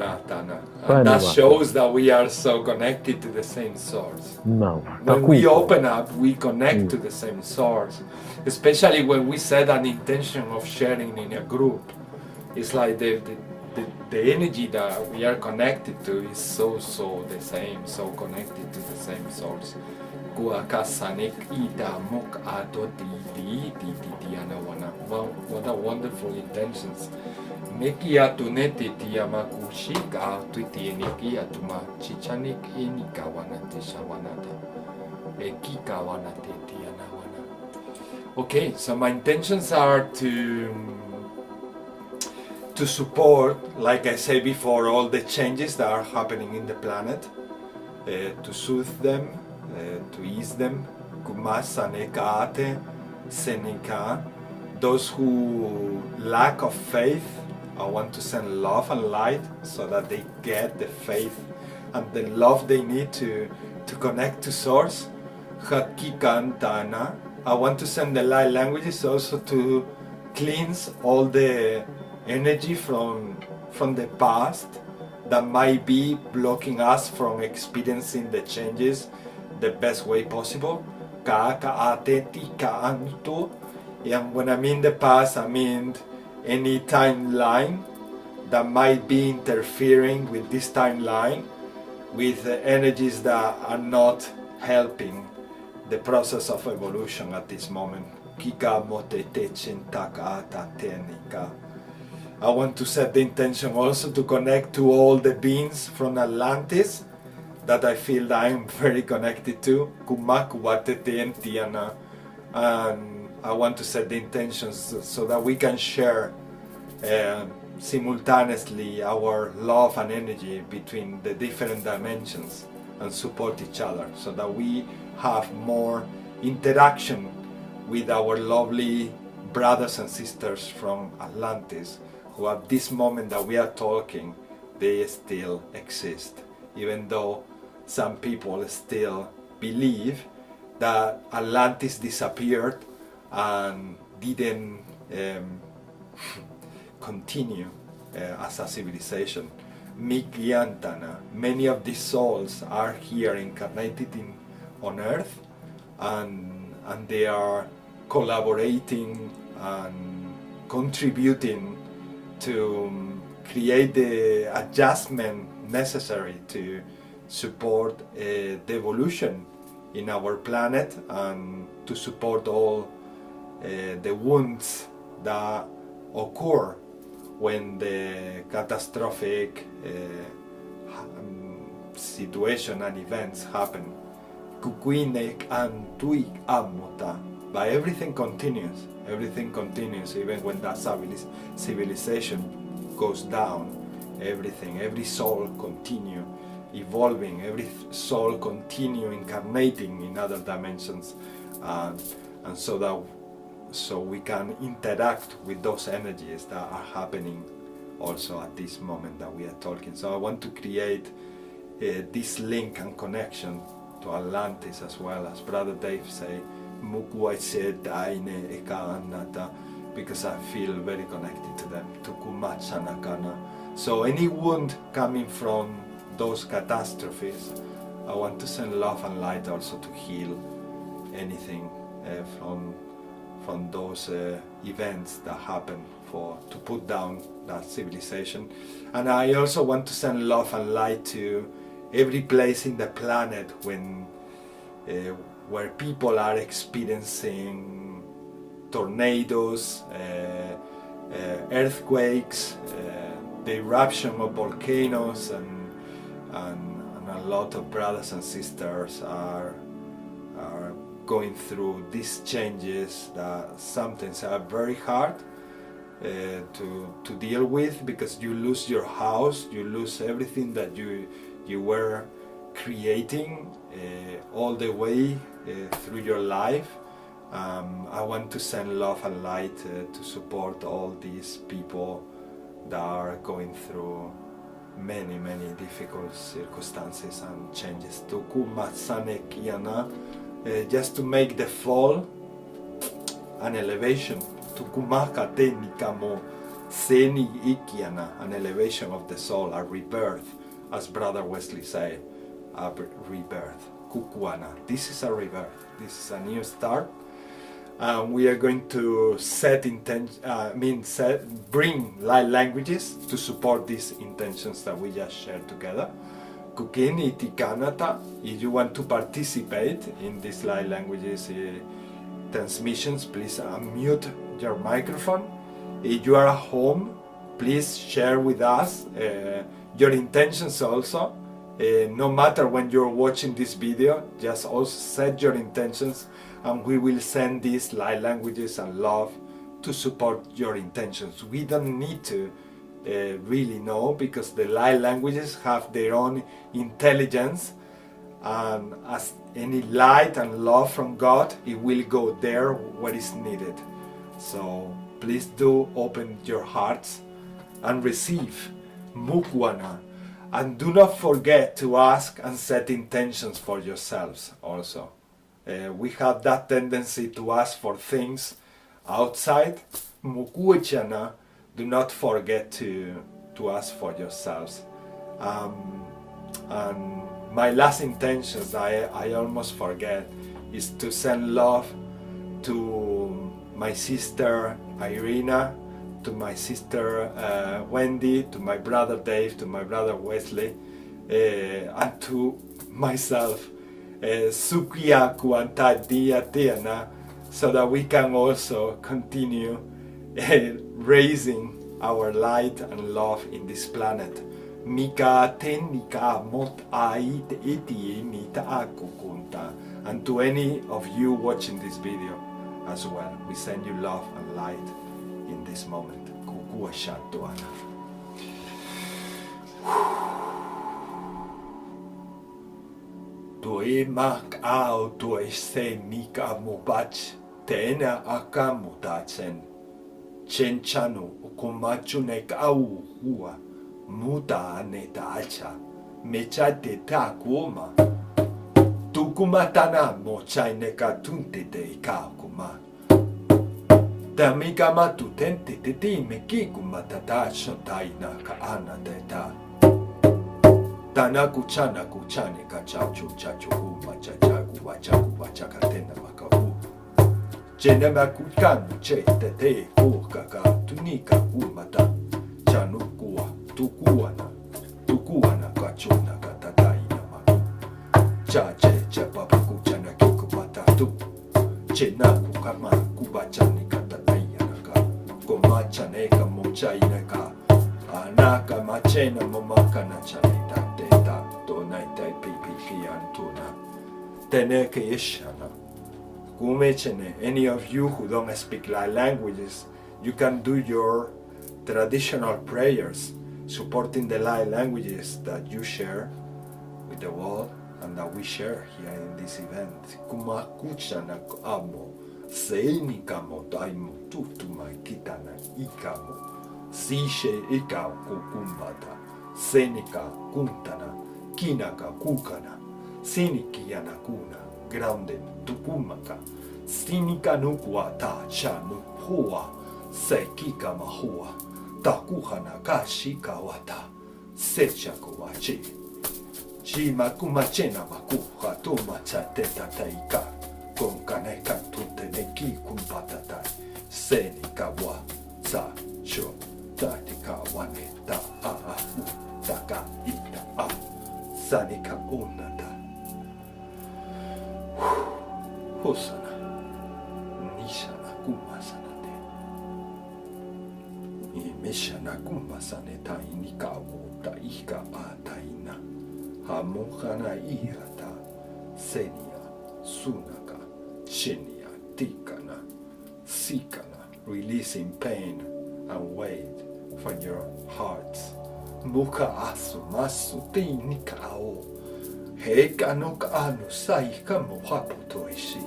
that shows that we are so connected to the same source. When we open up, we connect to the same source. Especially when we set an intention of sharing in a group. It's like the energy that we are connected to is so the same, so connected to the same source. What a wonderful intentions. Nekia tunete tiama kushika tuiti nekia tuma chichanik enika wanate shawanata ekika wanate tiana wana. Okay, so my intentions are to support, like I said before, all the changes that are happening in the planet, to soothe them, to ease them, kumasa nekaate senika. Those who lack of faith, I want to send love and light so that they get the faith and the love they need to connect to source. Hakikantana. I want to send the light languages also to cleanse all the energy from the past that might be blocking us from experiencing the changes the best way possible. And when I mean the past, I mean any timeline that might be interfering with this timeline, with energies that are not helping the process of evolution at this moment. I want to set the intention also to connect to all the beings from Atlantis that I feel that I'm very connected to. And I want to set the intentions so that we can share simultaneously our love and energy between the different dimensions and support each other, so that we have more interaction with our lovely brothers and sisters from Atlantis, who at this moment that we are talking, they still exist, even though some people still believe that Atlantis disappeared and didn't continue as a civilization. Mikyantana, many of these souls are here incarnated on Earth, and they are collaborating and contributing to create the adjustment necessary to support the evolution in our planet and to support all the wounds that occur when the catastrophic situation and events happen. Kukuinek and tuik amuta, but everything continues. Everything continues, even when that civilization goes down. Every soul continue evolving, every soul continue incarnating in other dimensions, and so we can interact with those energies that are happening also at this moment that we are talking. So I want to create this link and connection to Atlantis, as well as Brother Dave say, because I feel very connected to them, to Kumachanakana. So any wound coming from those catastrophes, I want to send love and light also to heal anything from those events that happen, to put down that civilization. And I also want to send love and light to every place in the planet where people are experiencing tornadoes, earthquakes, the eruption of volcanoes, and a lot of brothers and sisters are going through these changes that sometimes are very hard to deal with, because you lose your house, you lose everything that you were creating all the way through your life. I want to send love and light to support all these people that are going through many difficult circumstances and changes. Just to make the fall an elevation. An elevation of the soul, a rebirth, as Brother Wesley said, a rebirth. Kukuana. This is a rebirth. This is a new start. We are going to bring light languages to support these intentions that we just shared together. Kukini tikanata, if you want to participate in these light languages transmissions, please unmute your microphone. If you are at home, please share with us your intentions also. No matter when you're watching this video, just also set your intentions, and we will send these light languages and love to support your intentions. We don't need to really know, because the light languages have their own intelligence, and as any light and love from God, it will go there where is needed. So please do open your hearts and receive Mukwana, and do not forget to ask and set intentions for yourselves also. We have that tendency to ask for things outside. Mukuchana, do not forget to ask for yourselves. And my last intentions, I almost forget, is to send love to my sister Irina, to my sister Wendy, to my brother Dave, to my brother Wesley, and to myself, Sukia Kuanta Dia Tiana, so that we can also continue raising our light and love in this planet. Mika tenika mot ait iti mita akukunta. And to any of you watching this video as well, we send you love and light in this moment. Kukua shatuana. Toe mak au toe se mika mubach tena akamutachen. Chenchanu ukumachu nek au hua muta netacha mechate ta kuma tukumatana mochai neka tunte te ka kuma tamika matu tente te ti meki kumatata shotai na ka ana teta tana kuchana kuchane ka chachu chachu kuma chachaku wachaku wachakatena makahu Jenema kukanu chete te kukaka tunika kumata chanukua tukuana kachuna katataina maku chache papa kuchana kikupata tu chena kukama kubachani katataina naka komachaneka mochaineka anaka machena momaka na chaneta teta tonaitai pipi antuna teneke ishana Kumechene, any of you who don't speak light languages, you can do your traditional prayers supporting the light languages that you share with the world and that we share here in this event. Kumakuchana amo, seinikamo daimo tutuma kitana ikamo, sishe ika kukumbata, senika kuntana, kinaka kukana, siniki yanakuna, grande tukumaka, sinika nukwa ta chanu hua, sekika mahua, takuhana kashika wata, sechako wachi. Jima kumachena maku hatuma chateta taika con kaneka tunte neki kumpatatai senika wa sa cho tatika wane ta a u taka ita a sanika unata hosana nishana kumasana te imeshana kumasane ta inika wo ta ika a taina Hamohana ihata, senia, sunaka, shinya, tikana, sikana, releasing pain and weight from your hearts. Muka asu masu tinika ao, heka no ka anu saika mo haputo ishi,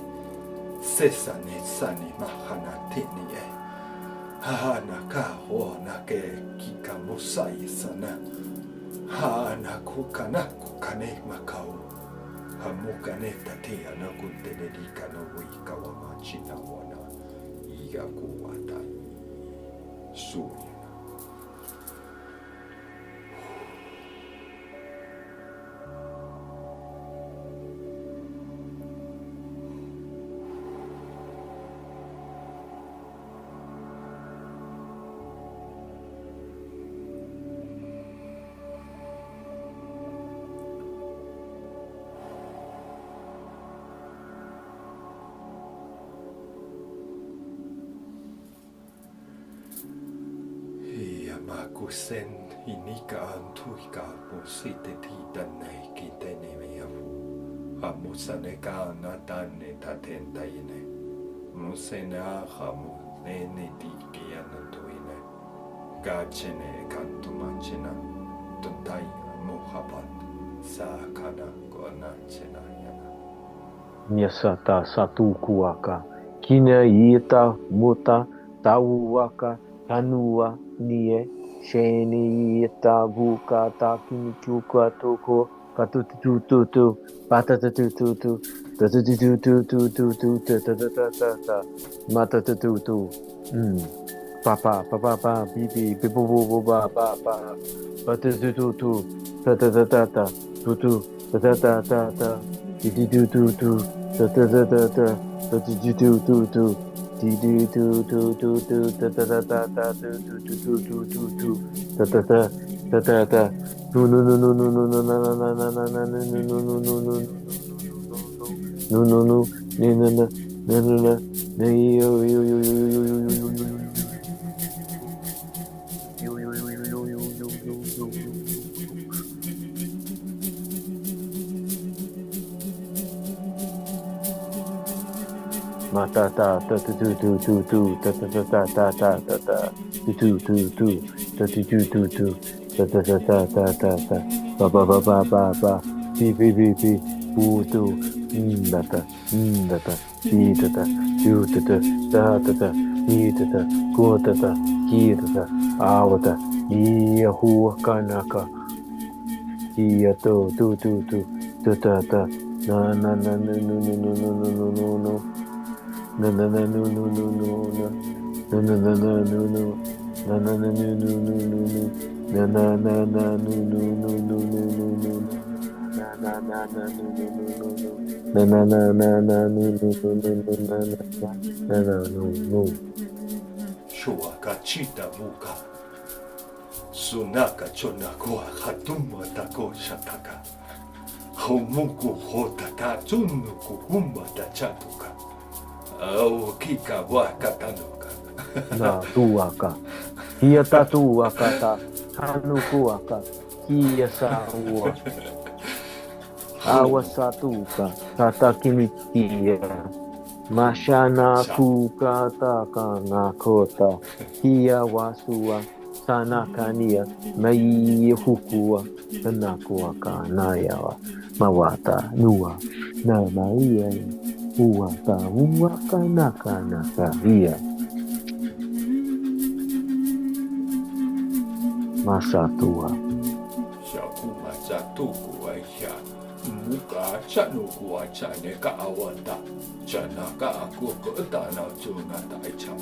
sesane sani mahana tini e, hana ka ho na ke kika musai sana. Hana kukana kukane makao hamukane tatea na kuntelelika no wika wa machina wana iya kuwata suri. Makusen inika antuika musite titanei kitene meafu. Hamusane ka natane tatentaine. Musena hamu nene tikiana tuine. Gachene kantumachena. Tuntai mohabat. Sakana konachena yana. Nyasata satu kuaka. Kina ita muta tauaka tanua nie. Sheni ita guka takini chuka toko katutututu patatututu tatutututututu tatatata matatututu papa papa papa bibi bibu ba ba ba patatututu tatatata tutu tatatata titututu tatatata tatutututu Matata ta tu tu tu tu tu ta ta ta ta ta ta ta tu tu tu tu ta tu tu tu tu ta ta ta ta ta ta ta ba ba ba ba ba ba bi bi bi bi bu tu da ta bi ta ta ju ta ta ta ta ta ni ta ta ko ta ta ki ta ta a wa ta i hu ka na ka i to tu tu tu ta ta na na na no no no no no no no no na na na no no no no na na na na no no na na na no no no no no na na na na no no no no no no no na na na na no no no no no na na na na na no no no no no na na no no Shua kachita buka sunaka chonako hatuma tako shataka homuku hotata tsunuku humata chatuka au kika wakatanuka na tuaka hiya tatuaka ta hanukuaka hiya saua awa satuka tata kimitia Mashana Kukata Kanakota Hiya Wasua Sanakania Mai Hukua Kanakua Kanayawa Mawata Nua Namaia Uwata Uwaka Naka Hia Masatua Shakuma Satuku Aisha Muka Chanukua Chaneka Awata Chanaka Akukutana Tuna Taicha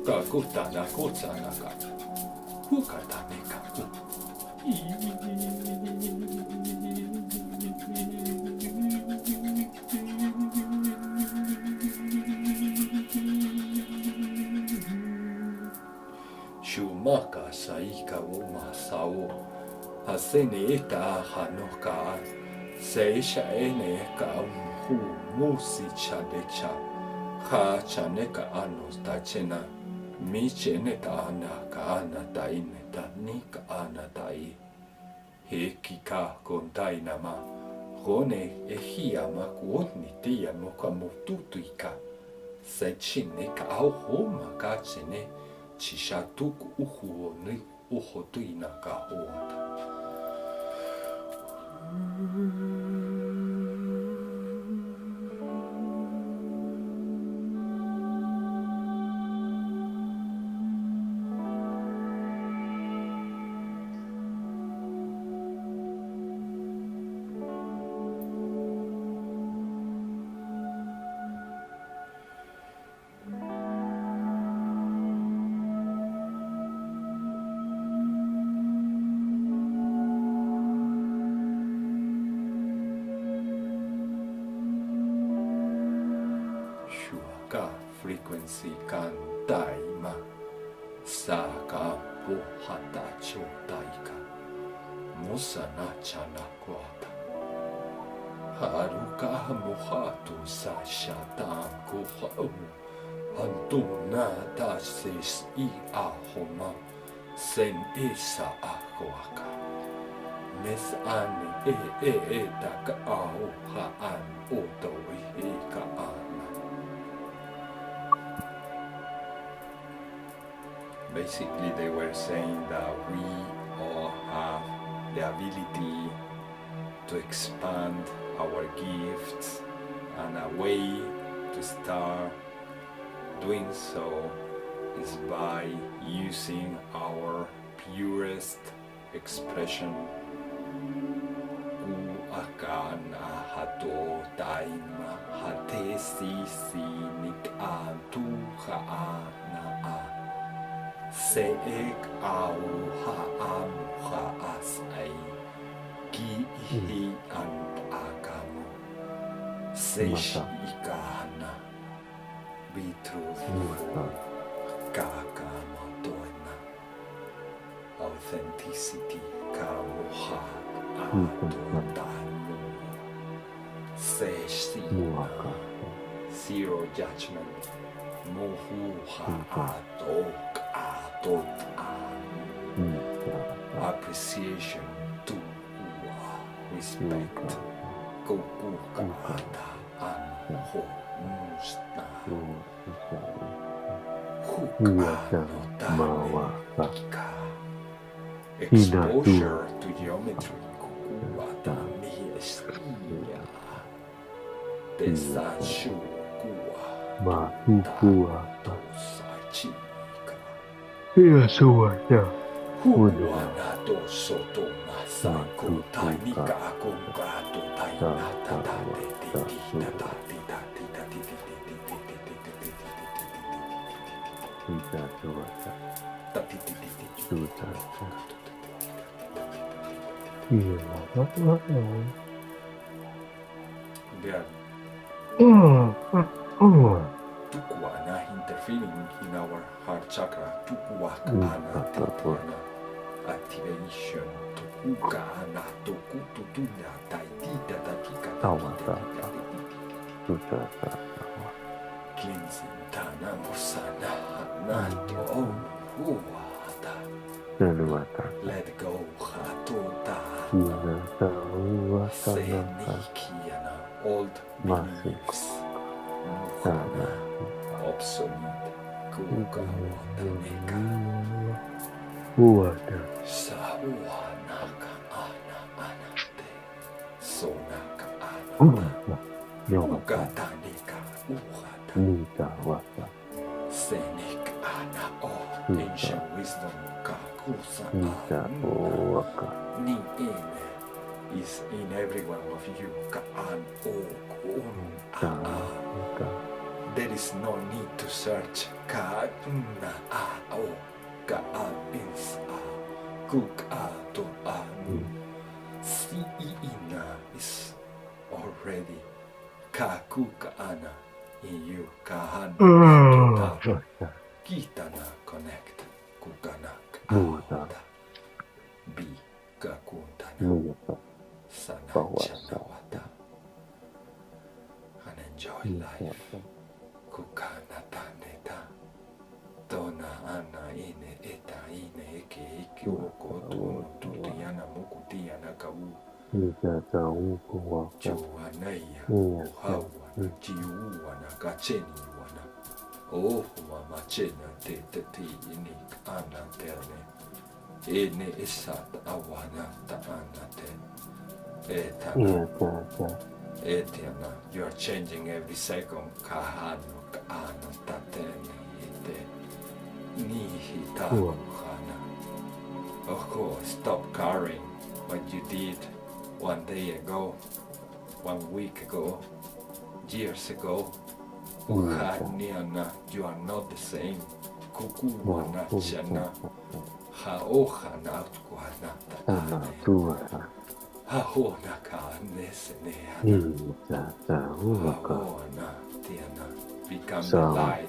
Kakutana Kutsanaka Hukataneka Shumaka Saika Uma Sao Haseneta Hanoka Seisha Eneka Hu Musi Chadecha Ha Chaneka Anos Tachena Micheneta Anaka Anataineta Nika Anatai Hekika Kontainama Rone Ehiama Kuotni Tia Mokamututuika Sechineka Auhoma Kachene Chishatuku Uhu Ni Uhotuinaka Oata Shuaka frequency kantaima Saka Pohata Chotaika Musana Chanakwata Haruka Mohatu Sashatan Kuhau Antuna Tasis I Ahoma Sen Esa Akwaka Mes Ani Taka Au Haan Oto Eka Ana Basically, they were saying that we all have the ability to expand our gifts, and a way to start doing so is by using our purest expression. Akana hato taima hate si nik antu haana a. Seek au ha'am ha'as ai ki ihi ant agamu Seishi ikana Bitrufu kakama doina Authenticity kamuha atotamu Seshina Zero judgment Muhuha atok appreciation to respect Kokuka ata anho musta Hukanotanika exposure to geometry Kukuata miestia Desashu Kua Tosachi Huwana to soto masako tanika kongato taina Tukuana interfering in our heart chakra, Tukuakana Tetiana activation, Tukukana Tokututunya Taitita Tatika cleansing Tana Musana Nato Uwata let go Hatota Senikiana old beliefs Muhana, obsolete, kuka wataneka, sawanaka ana anate, sonaka anata, ugatanika uhata, senik ana o, ancient wisdom kakusa ni ine is in every one of you kaan o there is no need to search ka na a o ka a ins a kuk a to a si ina is already ka kuk ana in you ka han to ta kita na connect kukana ka bi ka kuntana sanachanawata and enjoy life. Kukana taneta dona ana ine eta ine eke eke oko tunu tutiana mukutiana kawu juanaya uhawa na jiuana kacheni wana ohuma machena te inik ana terne ene esat awana ta ana te Etiana, you are changing every second. Kahano, kaano, tateni, ite, nihita, hana. Of course, stop carrying what you did 1 day ago, 1 week ago, years ago. Uhaniana, you are not the same. Kukuana, chana, haohana, kuana, tatane. Hahonaka neseneana. Hahona tiana. Become the light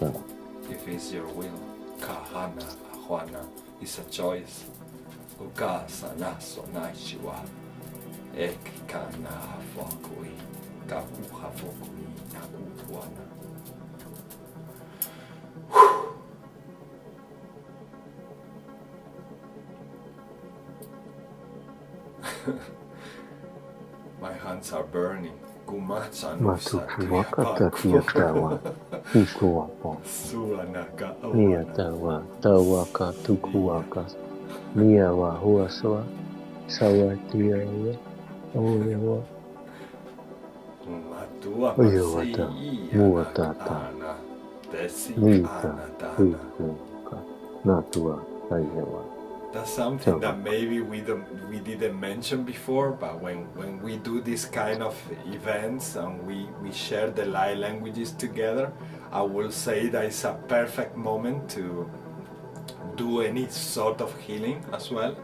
if it's your will. Kahana ahwana is a choice. Ukasa naso naishiwa. Ekikana hafokui. Kaku hafokui nakuwana. My hands are burning. Kumacha no Matutuakatakiatawa, Ikuapa, Suanaka Niatawa, Tawaka, Tukuaka, Niawa, Huaswa, Sawatiawa, Oyawa, Oyawata, Muatata, Nita, Hukuka, Natua, Ayawa. That's something that maybe we didn't mention before, but when we do this kind of events and we share the light languages together, I will say that it's a perfect moment to do any sort of healing as well,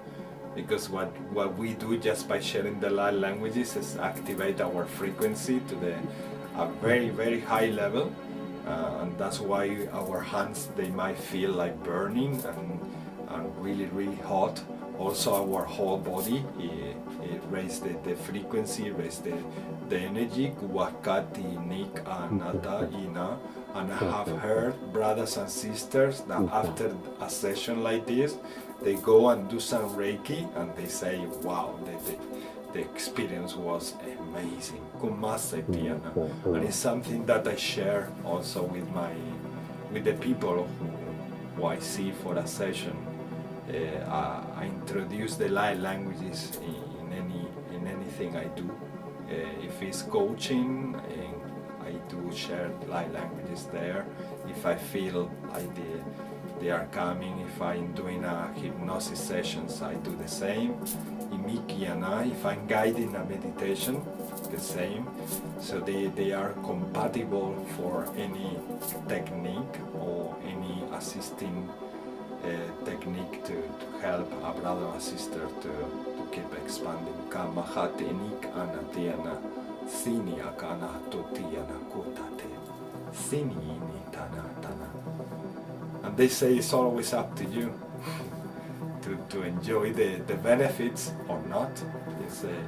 because what we do just by sharing the light languages is activate our frequency to a very, very high level, and that's why our hands, they might feel like burning and really, really hot. Also our whole body, it raise the frequency, raise the energy. Wakati nik anata ina. And I have heard brothers and sisters that after a session like this, they go and do some Reiki and they say, wow, the experience was amazing. And it's something that I share also with the people who I see for a session. I introduce the light languages in anything I do. If it's coaching, I do share light languages there. If I feel like they are coming, if I'm doing a hypnosis sessions, I do the same. If I'm guiding a meditation, the same. So they are compatible for any technique or any assisting technique to help a brother or sister to keep expanding. Kamahatenik anatiana sini akana totiana kutate sini ini tana. And they say it's always up to you to enjoy the benefits or not.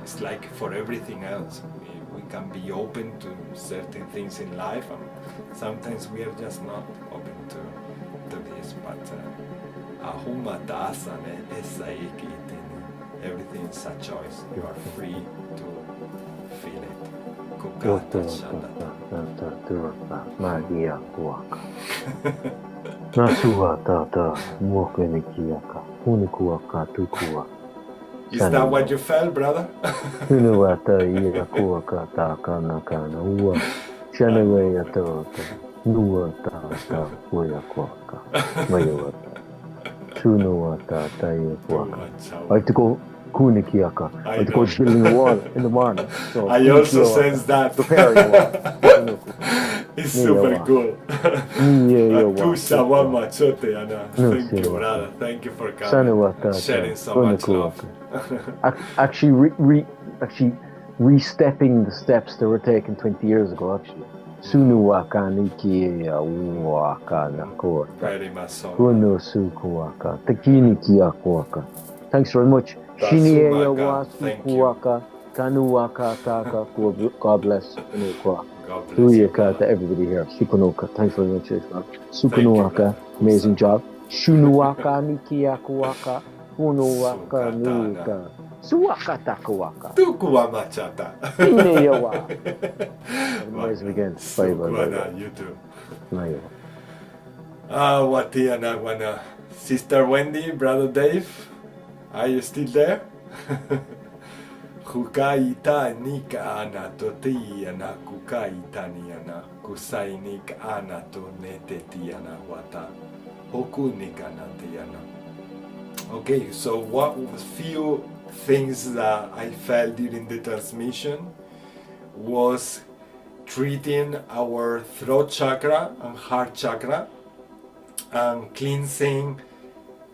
It's like for everything else. We can be open to certain things in life, and sometimes we are just not open to this. But everything is a choice. You are free to feel it. Oto turpa magia kuaka. Nasua tata muokenikiaka. Unikuaka tukua. Is that what you felt, brother? Unuata ira kuaka takana kana ua. Shanawe atota. Nua tata uya kuaka. Mayawata. Sunuata tayo kuaka. I have to go kunikiaka. I have to go building the wall in the morning. So I also sense that. Preparing wall. It's super cool. Tusa wa machote, Anna. Thank you, brother. Thank you for coming. Sharing so much love. Actually, re-stepping the steps that were taken 20 years ago, actually. Sunu waka niki waka nakota. Very much so. Kuno suku waka. Takini kiyako waka. Thanks very much. Shini ya wa suku waka. Kanu waka taka. God bless. God bless you. Everybody here. Sukunoka. Thanks very much, Ismael. Sukunuwaka. Amazing job. Shunuwaka niki waka. Kuno waka nuka. Suwaka takuwaka. Tukuwa machata. Shini ya wa. Nice again. Bye bye. You too. Bye. Wati wana. Sister Wendy, Brother Dave, are you still there? Hukaita nika ana toti ana kukaita ni ana kusai nik ana to neteti ana wata hoku nika nati ana. Okay, so what was few things that I felt during the transmission was treating our throat chakra and heart chakra and cleansing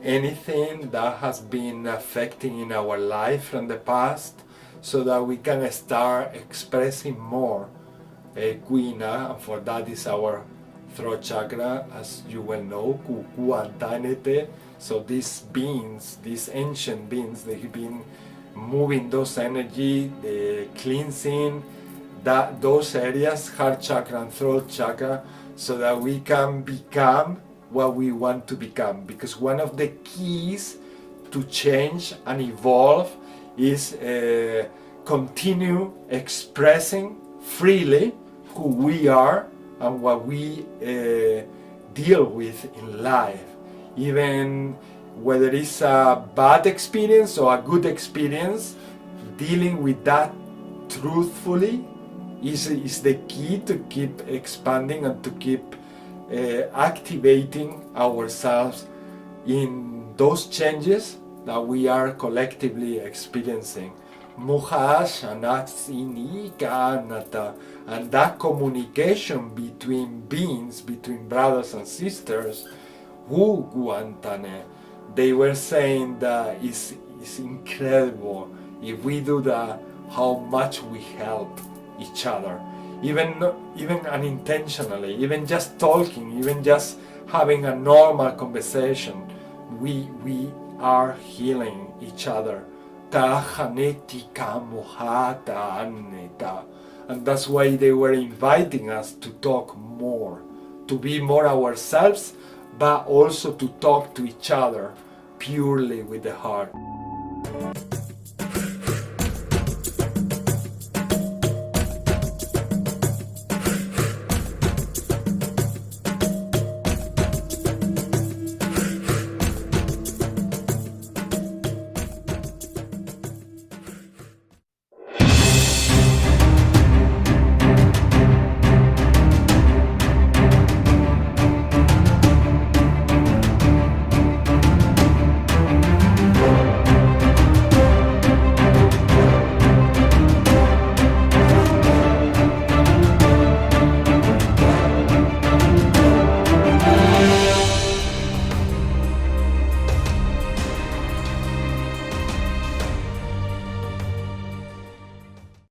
anything that has been affecting in our life from the past, so that we can start expressing more Kuina, and for that is our throat chakra, as you well know, Kukuantanete. So these beings, these ancient beings, they've been moving those energy, the cleansing those areas, heart chakra and throat chakra, so that we can become what we want to become. Because one of the keys to change and evolve is continue expressing freely who we are and what we deal with in life, even whether it's a bad experience or a good experience. Dealing with that truthfully is the key to keep expanding and to keep activating ourselves in those changes that we are collectively experiencing. And that communication between beings, between brothers and sisters, they were saying that it's incredible if we do that, how much we help each other, even unintentionally, even just talking, even just having a normal conversation, we are healing each other. And that's why they were inviting us to talk more, to be more ourselves, but also to talk to each other purely with the heart.